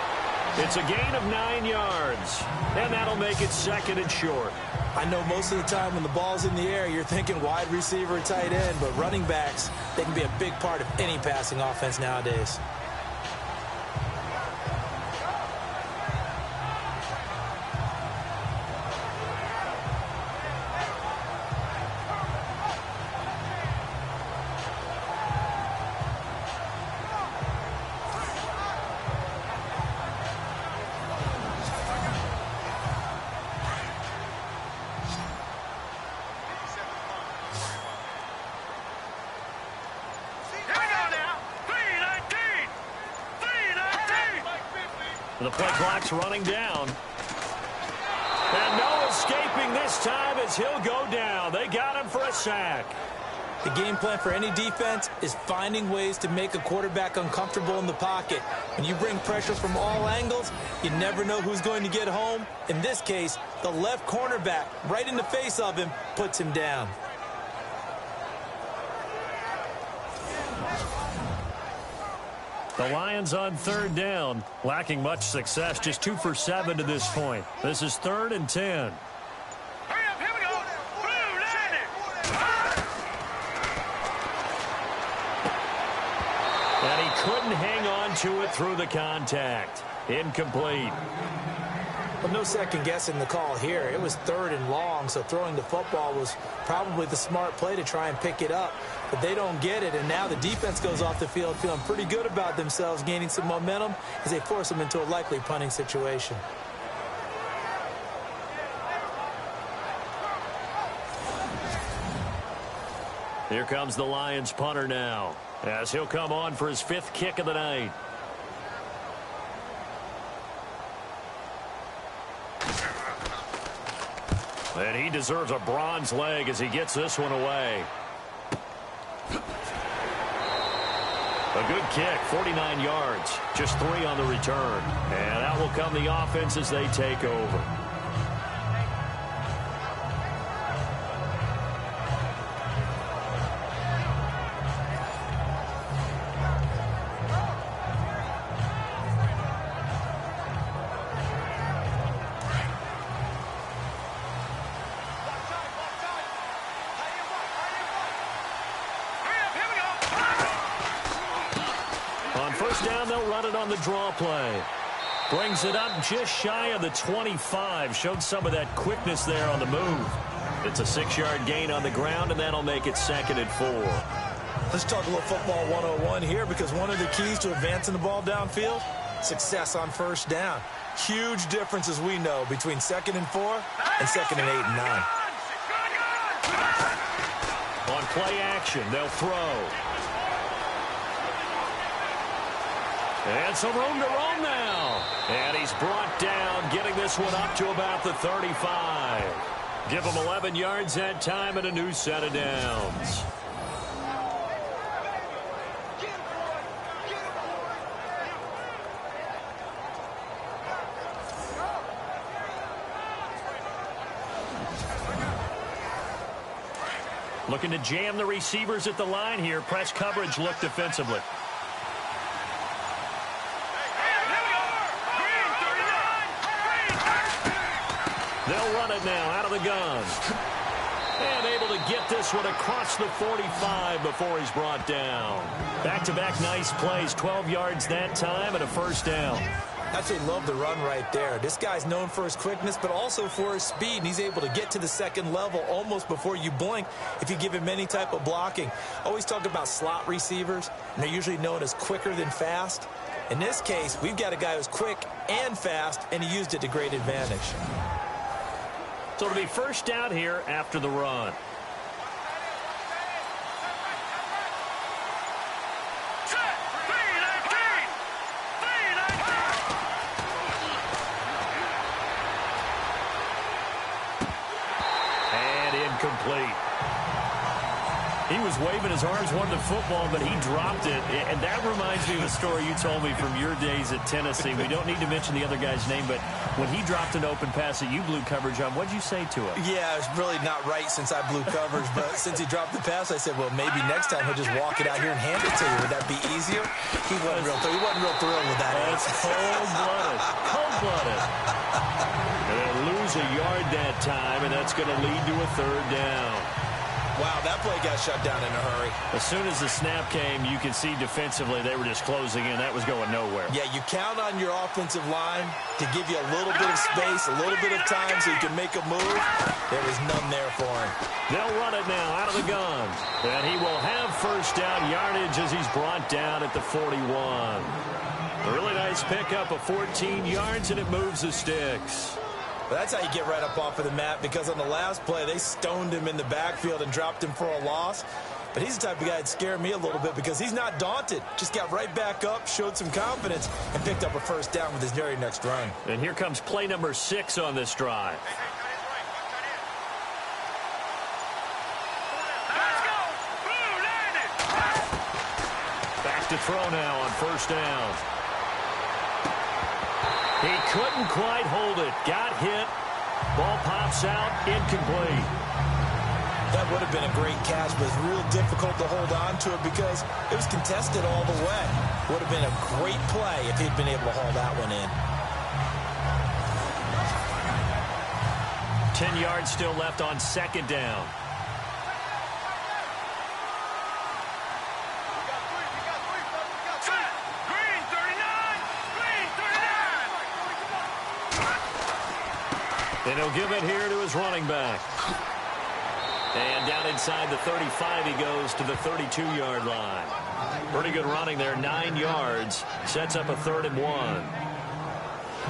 It's a gain of 9 yards, and that'll make it 2nd and short. I know most of the time when the ball's in the air, you're thinking wide receiver or tight end, but running backs, they can be a big part of any passing offense nowadays. The play clock's running down. And no escaping this time as he'll go down. They got him for a sack. The game plan for any defense is finding ways to make a quarterback uncomfortable in the pocket. When you bring pressure from all angles, you never know who's going to get home. In this case, the left cornerback, right in the face of him, puts him down. The Lions on 3rd down, lacking much success, just 2 for 7 to this point. This is 3rd and 10. Hurry up, here we go. Blue, land it. And he couldn't hang on to it through the contact. Incomplete. But no second guessing the call here. It was 3rd and long, so throwing the football was probably the smart play to try and pick it up. But they don't get it, and now the defense goes off the field feeling pretty good about themselves, gaining some momentum as they force them into a likely punting situation. Here comes the Lions punter now, as he'll come on for his 5th kick of the night. And he deserves a bronze leg as he gets this one away. A good kick, 49 yards, just 3 on the return. And out will come the offense as they take over. First down, they'll run it on the draw play. Brings it up just shy of the 25. Showed some of that quickness there on the move. It's a 6-yard gain on the ground, and that'll make it 2nd and 4. Let's talk a little football 101 here, because one of the keys to advancing the ball downfield, success on first down. Huge difference, as we know, between 2nd and 4 and 2nd and 8 and 9. On play action, they'll throw. And some room to roam now. And he's brought down, getting this one up to about the 35. Give him 11 yards that time and a new set of downs. Looking to jam the receivers at the line here. Press coverage look defensively. They'll run it now out of the gun. And able to get this one across the 45 before he's brought down. Back-to-back nice plays, 12 yards that time and a first down. Absolutely love the run right there. This guy's known for his quickness, but also for his speed. And he's able to get to the second level almost before you blink if you give him any type of blocking. Always talk about slot receivers, and they're usually known as quicker than fast. In this case, we've got a guy who's quick and fast, and he used it to great advantage. So it'll be first down here after the run. And incomplete. He was waving his arms, wanted the football, but he dropped it. And that reminds me of a story you told me from your days at Tennessee. We don't need to mention the other guy's name, but when he dropped an open pass that you blew coverage on, what'd you say to him? Yeah, it's really not right since I blew coverage, but since he dropped the pass, I said, well, maybe next time he'll just walk it out here and hand it to you. Would that be easier? He wasn't real thrilled with that. That's cold-blooded. Cold-blooded. And they'll lose a yard that time, and that's going to lead to a third down. Wow, that play got shut down in a hurry. As soon as the snap came, you can see defensively they were just closing in. That was going nowhere. Yeah, you count on your offensive line to give you a little bit of space, a little bit of time so you can make a move. There was none there for him. They'll run it now out of the gun. And he will have first down yardage as he's brought down at the 41. A really nice pickup of 14 yards, and it moves the sticks. But that's how you get right up off of the mat, because on the last play, they stoned him in the backfield and dropped him for a loss. But he's the type of guy that scared me a little bit because he's not daunted. Just got right back up, showed some confidence, and picked up a first down with his very next run. And here comes play number 6 on this drive. Back to throw now on first down. He couldn't quite hold it. Got hit. Ball pops out. Incomplete. That would have been a great catch, but it's real difficult to hold on to it because it was contested all the way. Would have been a great play if he'd been able to haul that one in. 10 yards still left on second down. And he'll give it here to his running back. And down inside the 35, he goes to the 32-yard line. Pretty good running there, 9 yards. Sets up a 3rd and 1.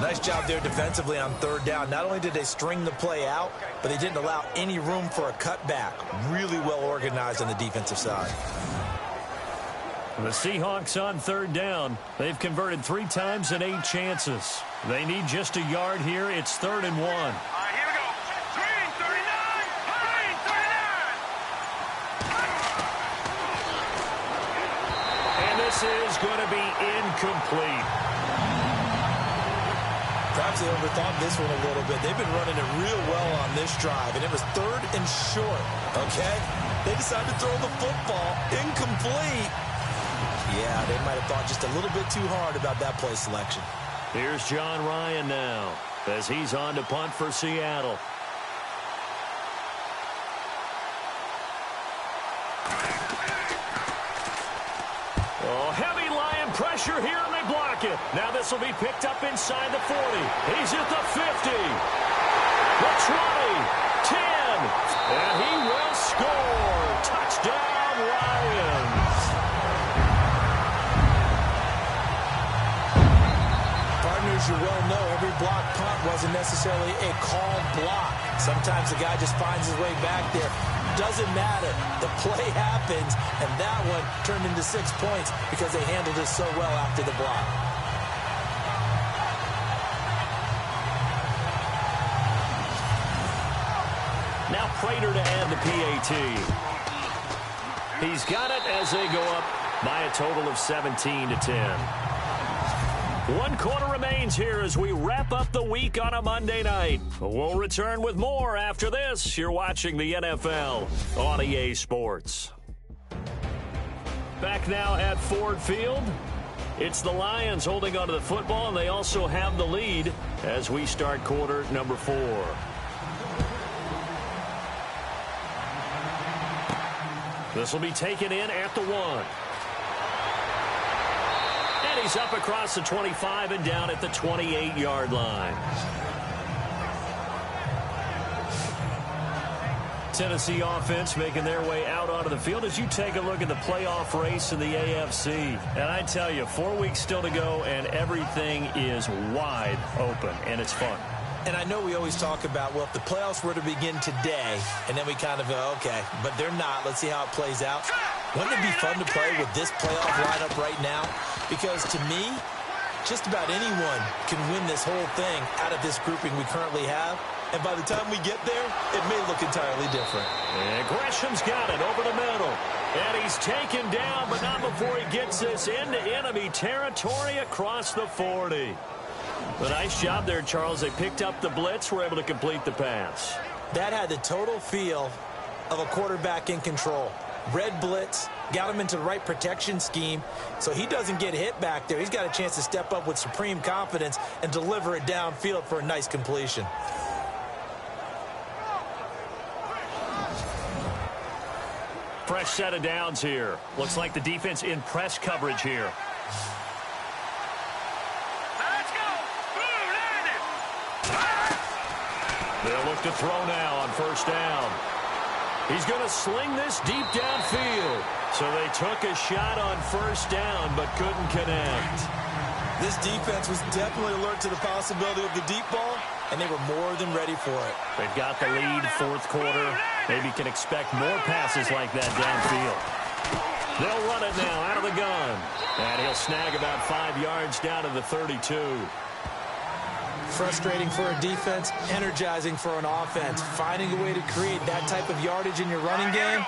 Nice job there defensively on third down. Not only did they string the play out, but they didn't allow any room for a cutback. Really well organized on the defensive side. The Seahawks on third down. They've converted 3 times and 8 chances. They need just a yard here. It's 3rd and 1. All right, here we go. Green 39. Green 39. And this This is going to be incomplete. Perhaps they overthought this one a little bit. They've been running it real well on this drive, and it was 3rd and short, okay? They decided to throw the football incomplete. Yeah, they might have thought just a little bit too hard about that play selection. Here's John Ryan now as he's on to punt for Seattle. Oh, heavy Lion pressure here, and they block it. Now this will be picked up inside the 40. He's at the 50. The 20. 10. And he will score. Touchdown, Lions. Partners, you well know every block punt wasn't necessarily a called block. Sometimes the guy just finds his way back there. Doesn't matter. The play happens, and that one turned into 6 points because they handled it so well after the block. Now Prater to add the PAT. He's got it as they go up by a total of 17-10. 1 quarter remains here as we wrap up the week on a Monday night. We'll return with more after this. You're watching the NFL on EA Sports. Back now at Ford Field. It's the Lions holding onto the football, and they also have the lead as we start quarter number 4. This will be taken in at the 1. And he's up across the 25 and down at the 28-yard line. Tennessee offense making their way out onto the field as you take a look at the playoff race in the AFC. And I tell you, 4 weeks still to go, and everything is wide open, and it's fun. And I know we always talk about, well, if the playoffs were to begin today, and then we kind of go, okay, but they're not. Let's see how it plays out. Wouldn't it be fun to play with this playoff lineup right now? Because to me, just about anyone can win this whole thing out of this grouping we currently have. And by the time we get there, it may look entirely different. And Gresham's got it over the middle. And he's taken down, but not before he gets this into enemy territory across the 40. A nice job there, Charles. They picked up the blitz, were able to complete the pass. That had the total feel of a quarterback in control. Red blitz, got him into the right protection scheme, so he doesn't get hit back there. He's got a chance to step up with supreme confidence and deliver it downfield for a nice completion. Fresh set of downs here. Looks like the defense in press coverage here. They'll look to throw now on first down. He's going to sling this deep downfield. So they took a shot on first down but couldn't connect. This defense was definitely alert to the possibility of the deep ball, and they were more than ready for it. They've got the lead, 4th quarter. Maybe can expect more passes like that downfield. They'll run it now out of the gun. And he'll snag about 5 yards down to the 32. Frustrating for a defense, energizing for an offense. Finding a way to create that type of yardage in your running game,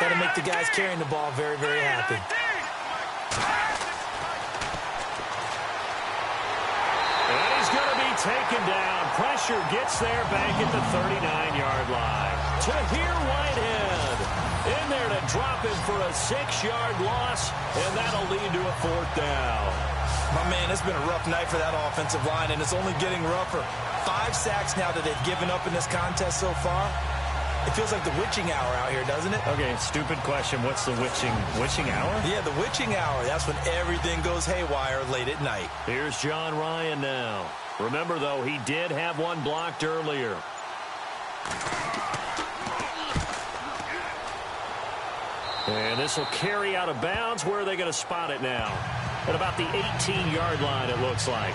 got to make the guys carrying the ball very, very happy. And he's going to be taken down. Pressure gets there back at the 39-yard line. Tahir Whitehead in there to drop him for a 6-yard loss, and that'll lead to a 4th down. My man, it's been a rough night for that offensive line, and it's only getting rougher. 5 sacks now that they've given up in this contest so far. It feels like the witching hour out here, doesn't it? Okay, stupid question. What's the witching hour? Yeah, the witching hour. That's when everything goes haywire late at night. Here's John Ryan now. Remember, though, he did have one blocked earlier. And this will carry out of bounds. Where are they going to spot it now? At about the 18-yard line, it looks like.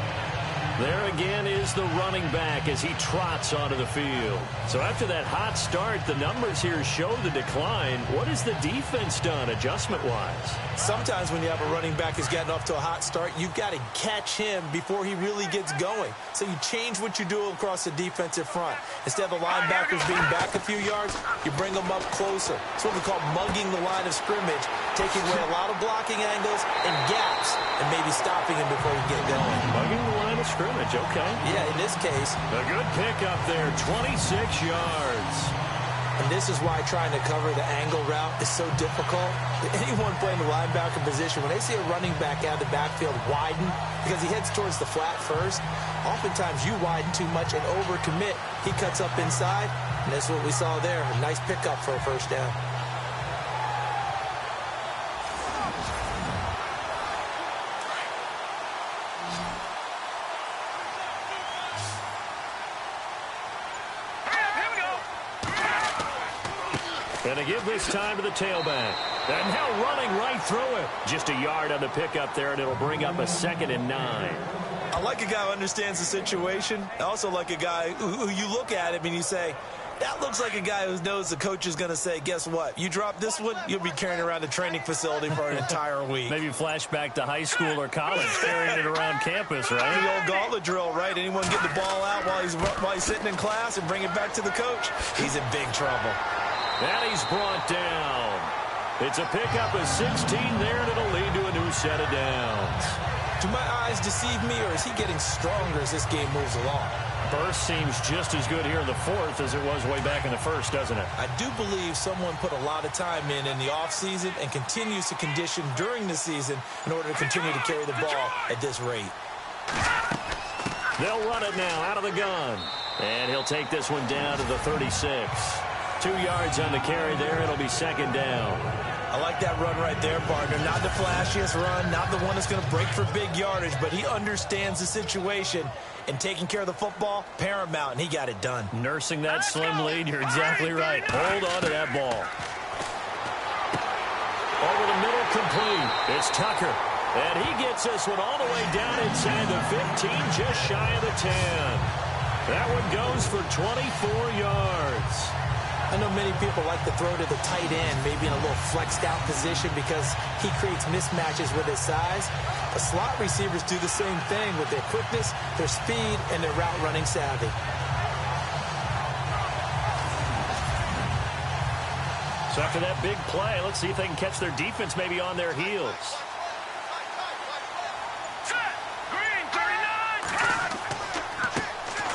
There again is the running back as he trots onto the field. So after that hot start, the numbers here show the decline. What has the defense done adjustment-wise? Sometimes when you have a running back who's gotten off to a hot start, you've got to catch him before he really gets going. So you change what you do across the defensive front. Instead of the linebackers being back a few yards, you bring them up closer. It's what we call mugging the line of scrimmage, taking away a lot of blocking angles and gaps, and maybe stopping him before he get going. Mugging the line of scrimmage, okay. Yeah, in this case. A good pick up there, 26 yards. And this is why trying to cover the angle route is so difficult. Anyone playing the linebacker position, when they see a running back out of the backfield widen, because he heads towards the flat first, oftentimes you widen too much and overcommit. He cuts up inside, and that's what we saw there. A nice pickup for a first down. And to give this time to the tailback. And now running right through it. Just a yard on the pickup there, and it'll bring up a 2nd and 9. I like a guy who understands the situation. I also like a guy who you look at him and you say, that looks like a guy who knows the coach is going to say, guess what? You drop this one, you'll be carrying around the training facility for an entire week. Maybe flashback to high school or college, carrying it around campus, right? The old gauntlet drill, right? Anyone get the ball out while he's sitting in class and bring it back to the coach? He's in big trouble. And he's brought down. It's a pickup of 16 there, and it'll lead to a new set of downs. Do my eyes deceive me, or is he getting stronger as this game moves along? Burst seems just as good here in the 4th as it was way back in the 1st, doesn't it? I do believe someone put a lot of time in the offseason and continues to condition during the season in order to continue to carry the ball at this rate. They'll run it now out of the gun. And he'll take this one down to the 36. 2 yards on the carry there. It'll be 2nd down. I like that run right there, partner. Not the flashiest run, not the one that's going to break for big yardage, but he understands the situation, and taking care of the football, paramount, and he got it done. Nursing that slim lead, you're exactly right. Hold on to that ball. Over the middle, complete. It's Tucker. And he gets this one all the way down inside the 15, just shy of the 10. That one goes for 24 yards. I know many people like to throw to the tight end, maybe in a little flexed out position because he creates mismatches with his size. The slot receivers do the same thing with their quickness, their speed, and their route running savvy. So after that big play, let's see if they can catch their defense maybe on their heels.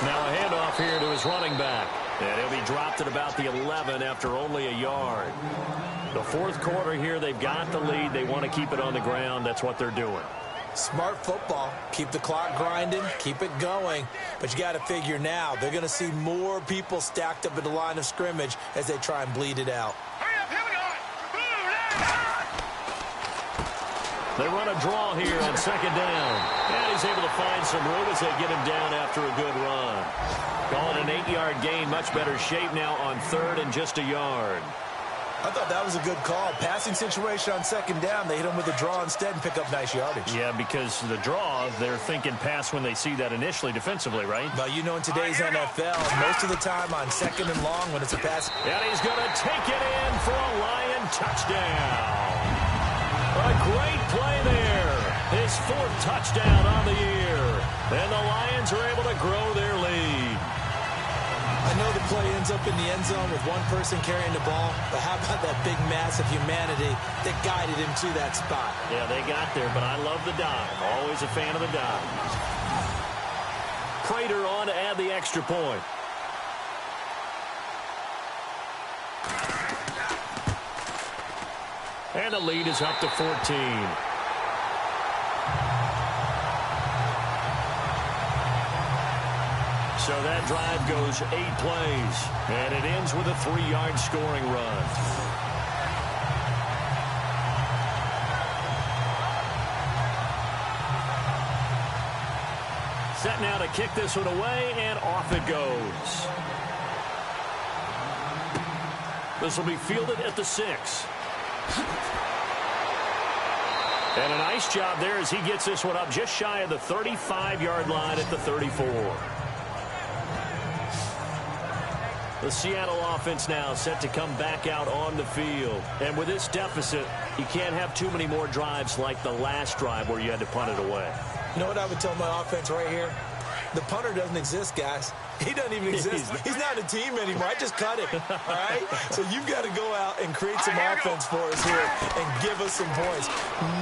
Now a handoff here to his running back. And he'll be dropped at about the 11 after only a yard. The 4th quarter here, they've got the lead. They want to keep it on the ground. That's what they're doing. Smart football. Keep the clock grinding. Keep it going. But you got to figure now, they're going to see more people stacked up at the line of scrimmage as they try and bleed it out. They run a draw here on 2nd down. And he's able to find some room as they get him down after a good run. Call it an 8-yard gain. Much better shape now on 3rd and just a yard. I thought that was a good call. Passing situation on 2nd down. They hit him with a draw instead and pick up nice yardage. Yeah, because the draw, they're thinking pass when they see that initially defensively, right? But you know in today's NFL, most of the time on 2nd and long when it's a pass. And he's going to take it in for a Lion touchdown. A great play there. His 4th touchdown on the year. And the Lions are able to grow their lead. I know the play ends up in the end zone with one person carrying the ball, but how about that big mass of humanity that guided him to that spot? Yeah, they got there, but I love the dive. Always a fan of the dive. Prater on to add the extra point. And the lead is up to 14. So that drive goes 8 plays, and it ends with a 3-yard scoring run. Set now to kick this one away, and off it goes. This will be fielded at the 6. And a nice job there as he gets this one up just shy of the 35-yard line at the 34. The Seattle offense now set to come back out on the field. And with this deficit, you can't have too many more drives like the last drive where you had to punt it away. You know what I would tell my offense right here? The punter doesn't exist, guys. He doesn't even exist. He's not a team anymore. I just cut him, all right? So you've got to go out and create some offense for us here and give us some points.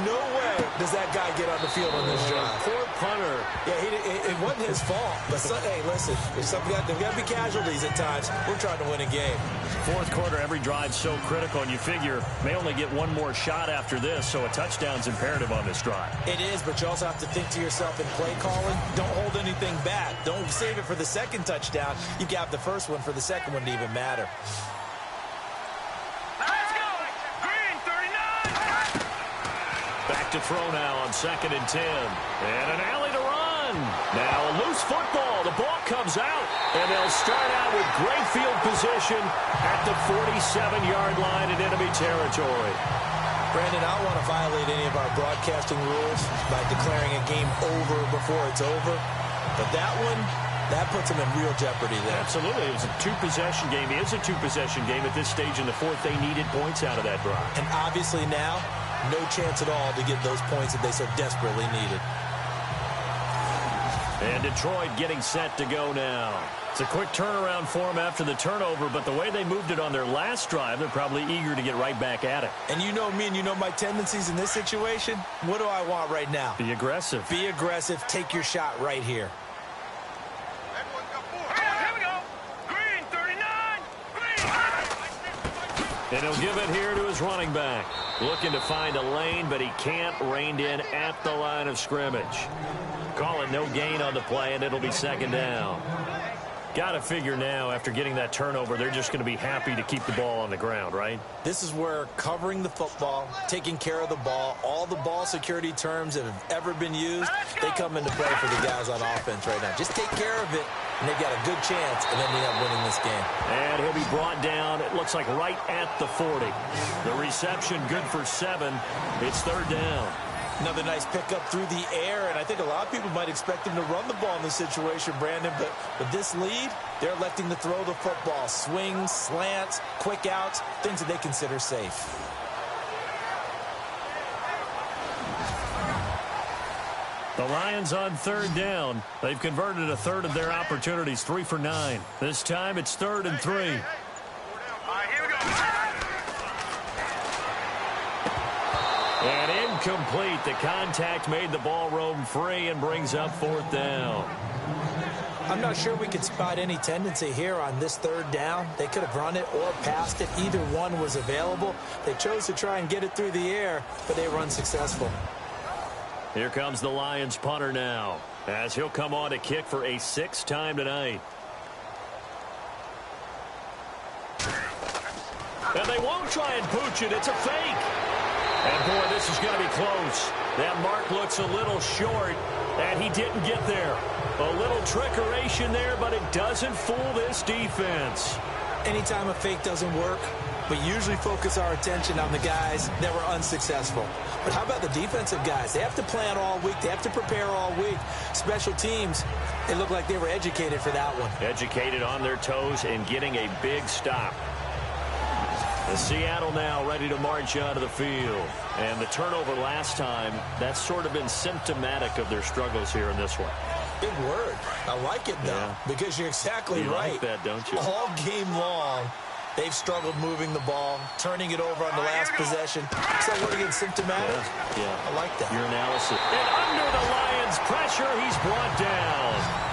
No way does that guy get on the field on this drive. Poor punter. Yeah, it wasn't his fault. But, hey, listen, there's got to be casualties at times. We're trying to win a game. Fourth quarter, every drive's so critical, and you figure may only get one more shot after this, so a touchdown's imperative on this drive. It is, but you also have to think to yourself in play calling, don't hold anything back. Don't save it for the second touchdown. You got the first one for the second one to even matter. Let's go. Green 39. Back to throw now on 2nd and 10. And an alley to run. Now a loose football. The ball comes out. And they'll start out with great field position at the 47-yard line in enemy territory. Brandon, I don't want to violate any of our broadcasting rules by declaring a game over before it's over. But that one, that puts them in real jeopardy there. Absolutely. It was a two-possession game. It is a two-possession game at this stage in the fourth. They needed points out of that drive. And obviously now, no chance at all to get those points that they so desperately needed. And Detroit getting set to go now. It's a quick turnaround for them after the turnover, but the way they moved it on their last drive, they're probably eager to get right back at it. And you know me and you know my tendencies in this situation. What do I want right now? Be aggressive. Be aggressive. Take your shot right here. Here we go. Green 39. Green. And he'll give it here to his running back. Looking to find a lane, but he can't. Reined in at the line of scrimmage. Call it no gain on the play, and it'll be 2nd down. Got to figure now, after getting that turnover, they're just going to be happy to keep the ball on the ground, right? This is where covering the football, taking care of the ball, all the ball security terms that have ever been used, they come into play for the guys on offense right now. Just take care of it, and they've got a good chance of ending up winning this game. And he'll be brought down, it looks like right at the 40. The reception good for 7. It's 3rd down. Another nice pickup through the air, and I think a lot of people might expect him to run the ball in this situation, Brandon, but with this lead, they're electing to throw the football. Swings, slants, quick outs, things that they consider safe. The Lions on 3rd down. They've converted a third of their opportunities, 3 for 9. This time it's 3rd and 3. All right, here we go. And incomplete. The contact made the ball roam free and brings up 4th down. I'm not sure we could spot any tendency here on this 3rd down. They could have run it or passed it. Either one was available. They chose to try and get it through the air, but they were unsuccessful. Here comes the Lions punter now, as he'll come on to kick for a 6th time tonight. And they won't try and pooch it. It's a fake. And, boy, this is going to be close. That mark looks a little short, and he didn't get there. A little trickeration there, but it doesn't fool this defense. Anytime a fake doesn't work, we usually focus our attention on the guys that were unsuccessful. But how about the defensive guys? They have to plan all week. They have to prepare all week. Special teams, they look like they were educated for that one. Educated on their toes and getting a big stop. The Seattle now ready to march out of the field. And the turnover last time, that's sort of been symptomatic of their struggles here in this one. Big word. I like it, though, because you're exactly right. You like that, don't you? All game long, they've struggled moving the ball, turning it over on the last possession. So what again, symptomatic? Yeah. I like that. Your analysis. And under the Lions' pressure, he's brought down.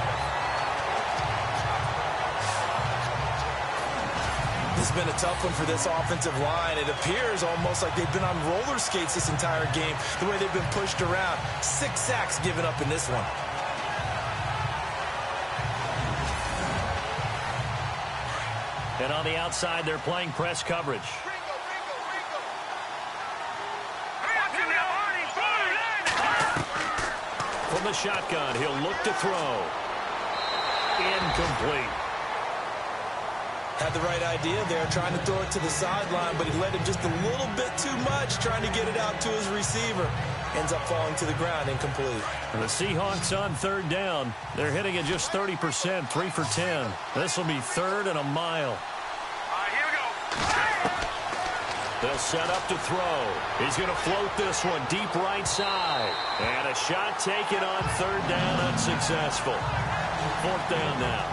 This has been a tough one for this offensive line. It appears almost like they've been on roller skates this entire game, the way they've been pushed around. 6 sacks given up in this one. And on the outside, they're playing press coverage. From the shotgun, he'll look to throw. Incomplete. Had the right idea there, trying to throw it to the sideline, but he let him just a little bit too much, trying to get it out to his receiver. ends up falling to the ground incomplete. And the Seahawks on third down. They're hitting at just 30%, 3 for 10. This will be 3rd and a mile. Here we go. They'll set up to throw. He's going to float this one deep right side. And a shot taken on 3rd down, unsuccessful. 4th down now.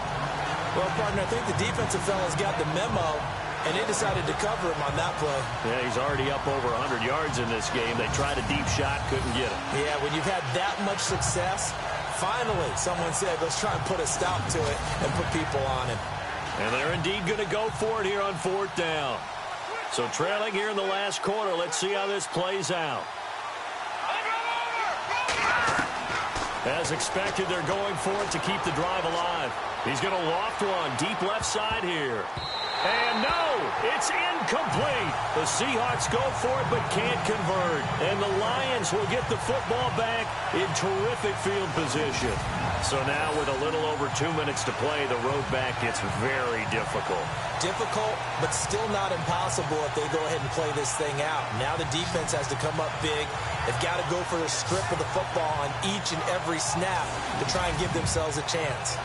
Well, partner, I think the defensive fellas got the memo, and they decided to cover him on that play. Yeah, he's already up over 100 yards in this game. They tried a deep shot, couldn't get it. Yeah, when you've had that much success, finally someone said, let's try and put a stop to it and put people on him. And they're indeed going to go for it here on 4th down. So trailing here in the last quarter, let's see how this plays out. As expected, they're going for it to keep the drive alive. He's going to loft one deep left side here. And no, it's incomplete. The Seahawks go for it but can't convert. And the Lions will get the football back in terrific field position. So now with a little over 2 minutes to play, the road back gets very difficult. Difficult, but still not impossible if they go ahead and play this thing out. Now the defense has to come up big. They've got to go for the strip of the football on each and every snap to try and give themselves a chance.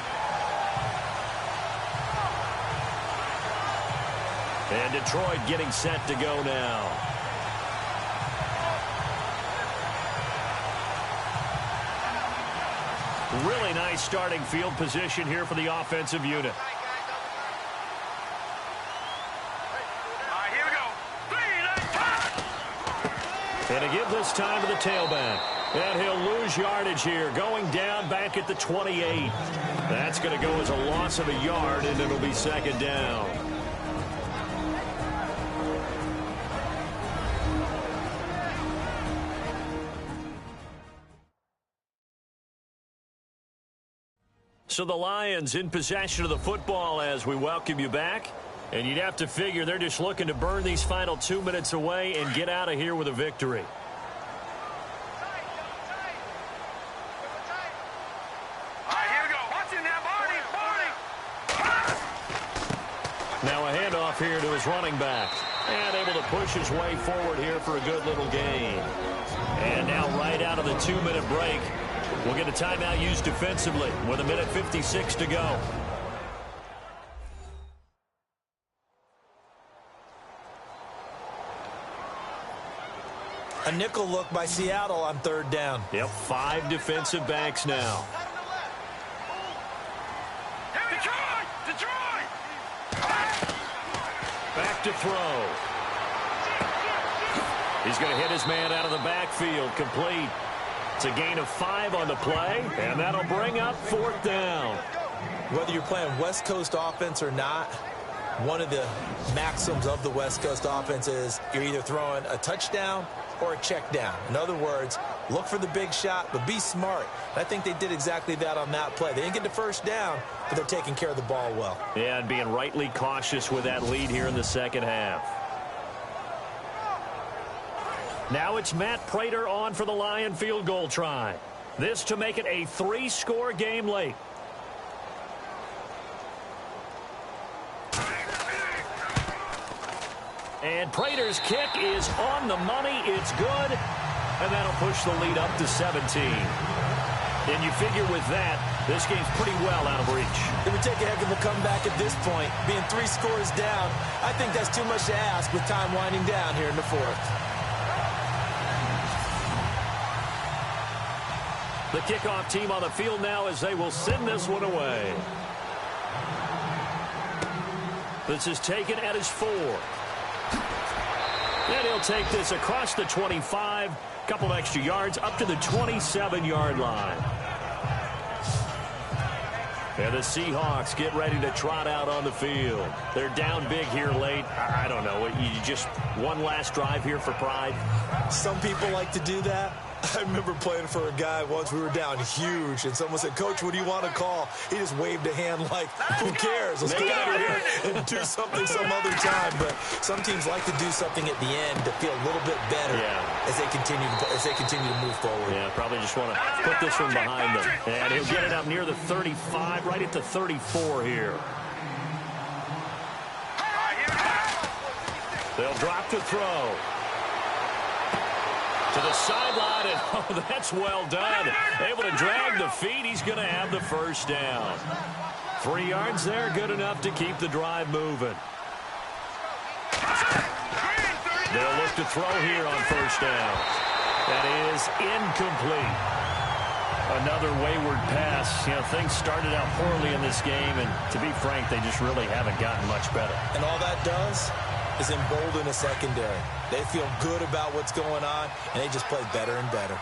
And Detroit getting set to go now. Really nice starting field position here for the offensive unit. Here we go. 3, And to give this time to the tailback. And he'll lose yardage here, going down back at the 28. That's going to go as a loss of a yard, and it'll be 2nd down. So the Lions in possession of the football as we welcome you back. And you'd have to figure they're just looking to burn these final 2 minutes away and get out of here with a victory. Here we go. Watch it now, Barney. Now a handoff here to his running back. And able to push his way forward here for a good little gain. And now right out of the 2-minute break, we'll get a timeout used defensively with 1:56 to go. A nickel look by Seattle on 3rd down. Yep, 5 defensive backs now. Detroit! Back to throw. He's going to hit his man out of the backfield, complete. It's a gain of 5 on the play, and that'll bring up 4th down. Whether you're playing West Coast offense or not, one of the maxims of the West Coast offense is you're either throwing a touchdown or a check down. In other words, look for the big shot, but be smart. And I think they did exactly that on that play. They didn't get the 1st down, but they're taking care of the ball well. Yeah, and being rightly cautious with that lead here in the 2nd half. Now it's Matt Prater on for the Lion field goal try. This to make it a 3-score game late. And Prater's kick is on the money. It's good. And that'll push the lead up to 17. And you figure with that, this game's pretty well out of reach. It would take a heck of a comeback at this point. Being 3 scores down, I think that's too much to ask with time winding down here in the 4th. The kickoff team on the field now as they will send this one away. This is taken at his 4. And he'll take this across the 25, couple extra yards up to the 27-yard line. And the Seahawks get ready to trot out on the field. They're down big here late. I don't know. You just one last drive here for pride. Some people like to do that. I remember playing for a guy once. We were down huge, and someone said, "Coach, what do you want to call?" He just waved a hand like, "Who cares? Let's get out of here and do something some other time." But some teams like to do something at the end to feel a little bit better as they continue to move forward. Yeah, probably just want to put this one behind them. And he'll get it up near the 35, right at the 34 here. They'll drop to throw. To the sideline, and oh, that's well done. Able to drag the feet. He's going to have the first down. 3 yards there, good enough to keep the drive moving. They'll look to throw here on first down. That is incomplete. Another wayward pass. You know, things started out poorly in this game, and to be frank, they just really haven't gotten much better. And all that does is embolden the secondary. They feel good about what's going on, and they just play better and better.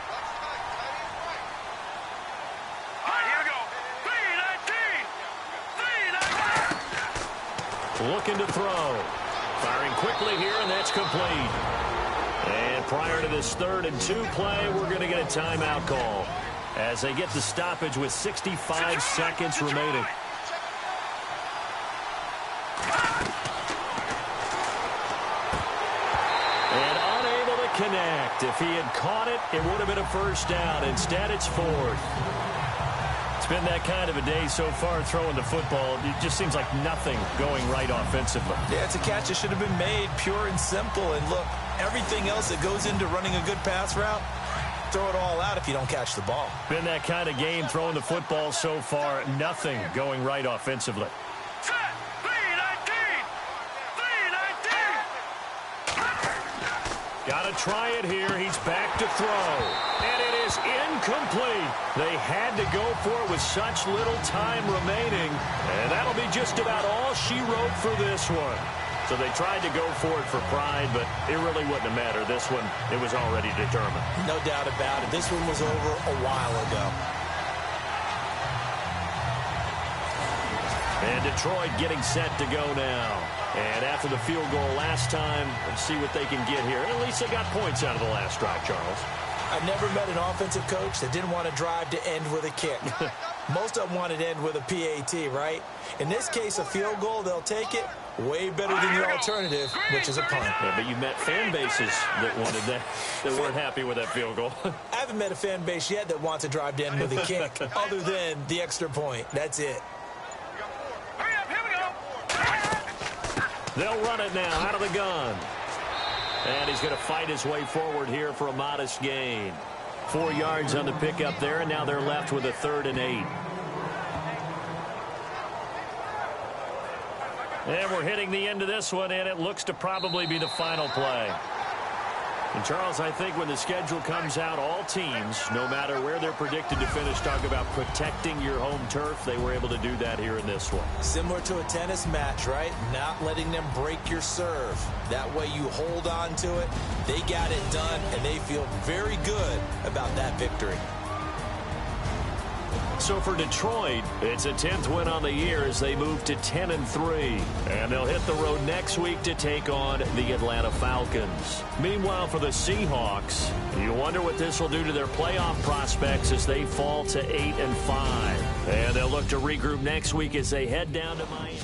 All right, here we go. 3-19. Looking to throw. Firing quickly here, and that's complete. And prior to this 3rd and 2 play, we're going to get a timeout call as they get the stoppage with 65 seconds remaining. And unable to connect. If he had caught it, it would have been a first down. Instead, it's 4th. It's been that kind of a day so far throwing the football. It just seems like nothing going right offensively. Yeah, it's a catch that should have been made, pure and simple. And look, everything else that goes into running a good pass route, throw it all out if you don't catch the ball. Been that kind of game throwing the football so far. Nothing going right offensively. Set. 3-19. Got to try it here. He's back to throw. And it is incomplete. They had to go for it with such little time remaining. And that'll be just about all she wrote for this one. So they tried to go for it for pride, but it really wouldn't have mattered. This one, it was already determined. No doubt about it. This one was over a while ago. And Detroit getting set to go now. And after the field goal last time, let's see what they can get here. At least they got points out of the last drive, Charles. I've never met an offensive coach that didn't want to drive to end with a kick. Most of them wanted to end with a PAT, right? In this case, a field goal, they'll take it. Way better than the alternative, which is a punt. Yeah, but you met fan bases that wanted that, that weren't happy with that field goal. I haven't met a fan base yet that wants to drive to end with a kick, other than the extra point. That's it. Hurry up, here we go. They'll run it now out of the gun. And he's going to fight his way forward here for a modest gain. 4 yards on the pickup there, and now they're left with a 3rd and 8. And we're hitting the end of this one, and it looks to probably be the final play. And, Charles, I think when the schedule comes out, all teams, no matter where they're predicted to finish, talk about protecting your home turf. They were able to do that here in this one. Similar to a tennis match, right? Not letting them break your serve. That way you hold on to it. They got it done, and they feel very good about that victory. So for Detroit, it's a 10th win on the year as they move to 10-3. And they'll hit the road next week to take on the Atlanta Falcons. Meanwhile, for the Seahawks, you wonder what this will do to their playoff prospects as they fall to 8-5. And they'll look to regroup next week as they head down to Miami.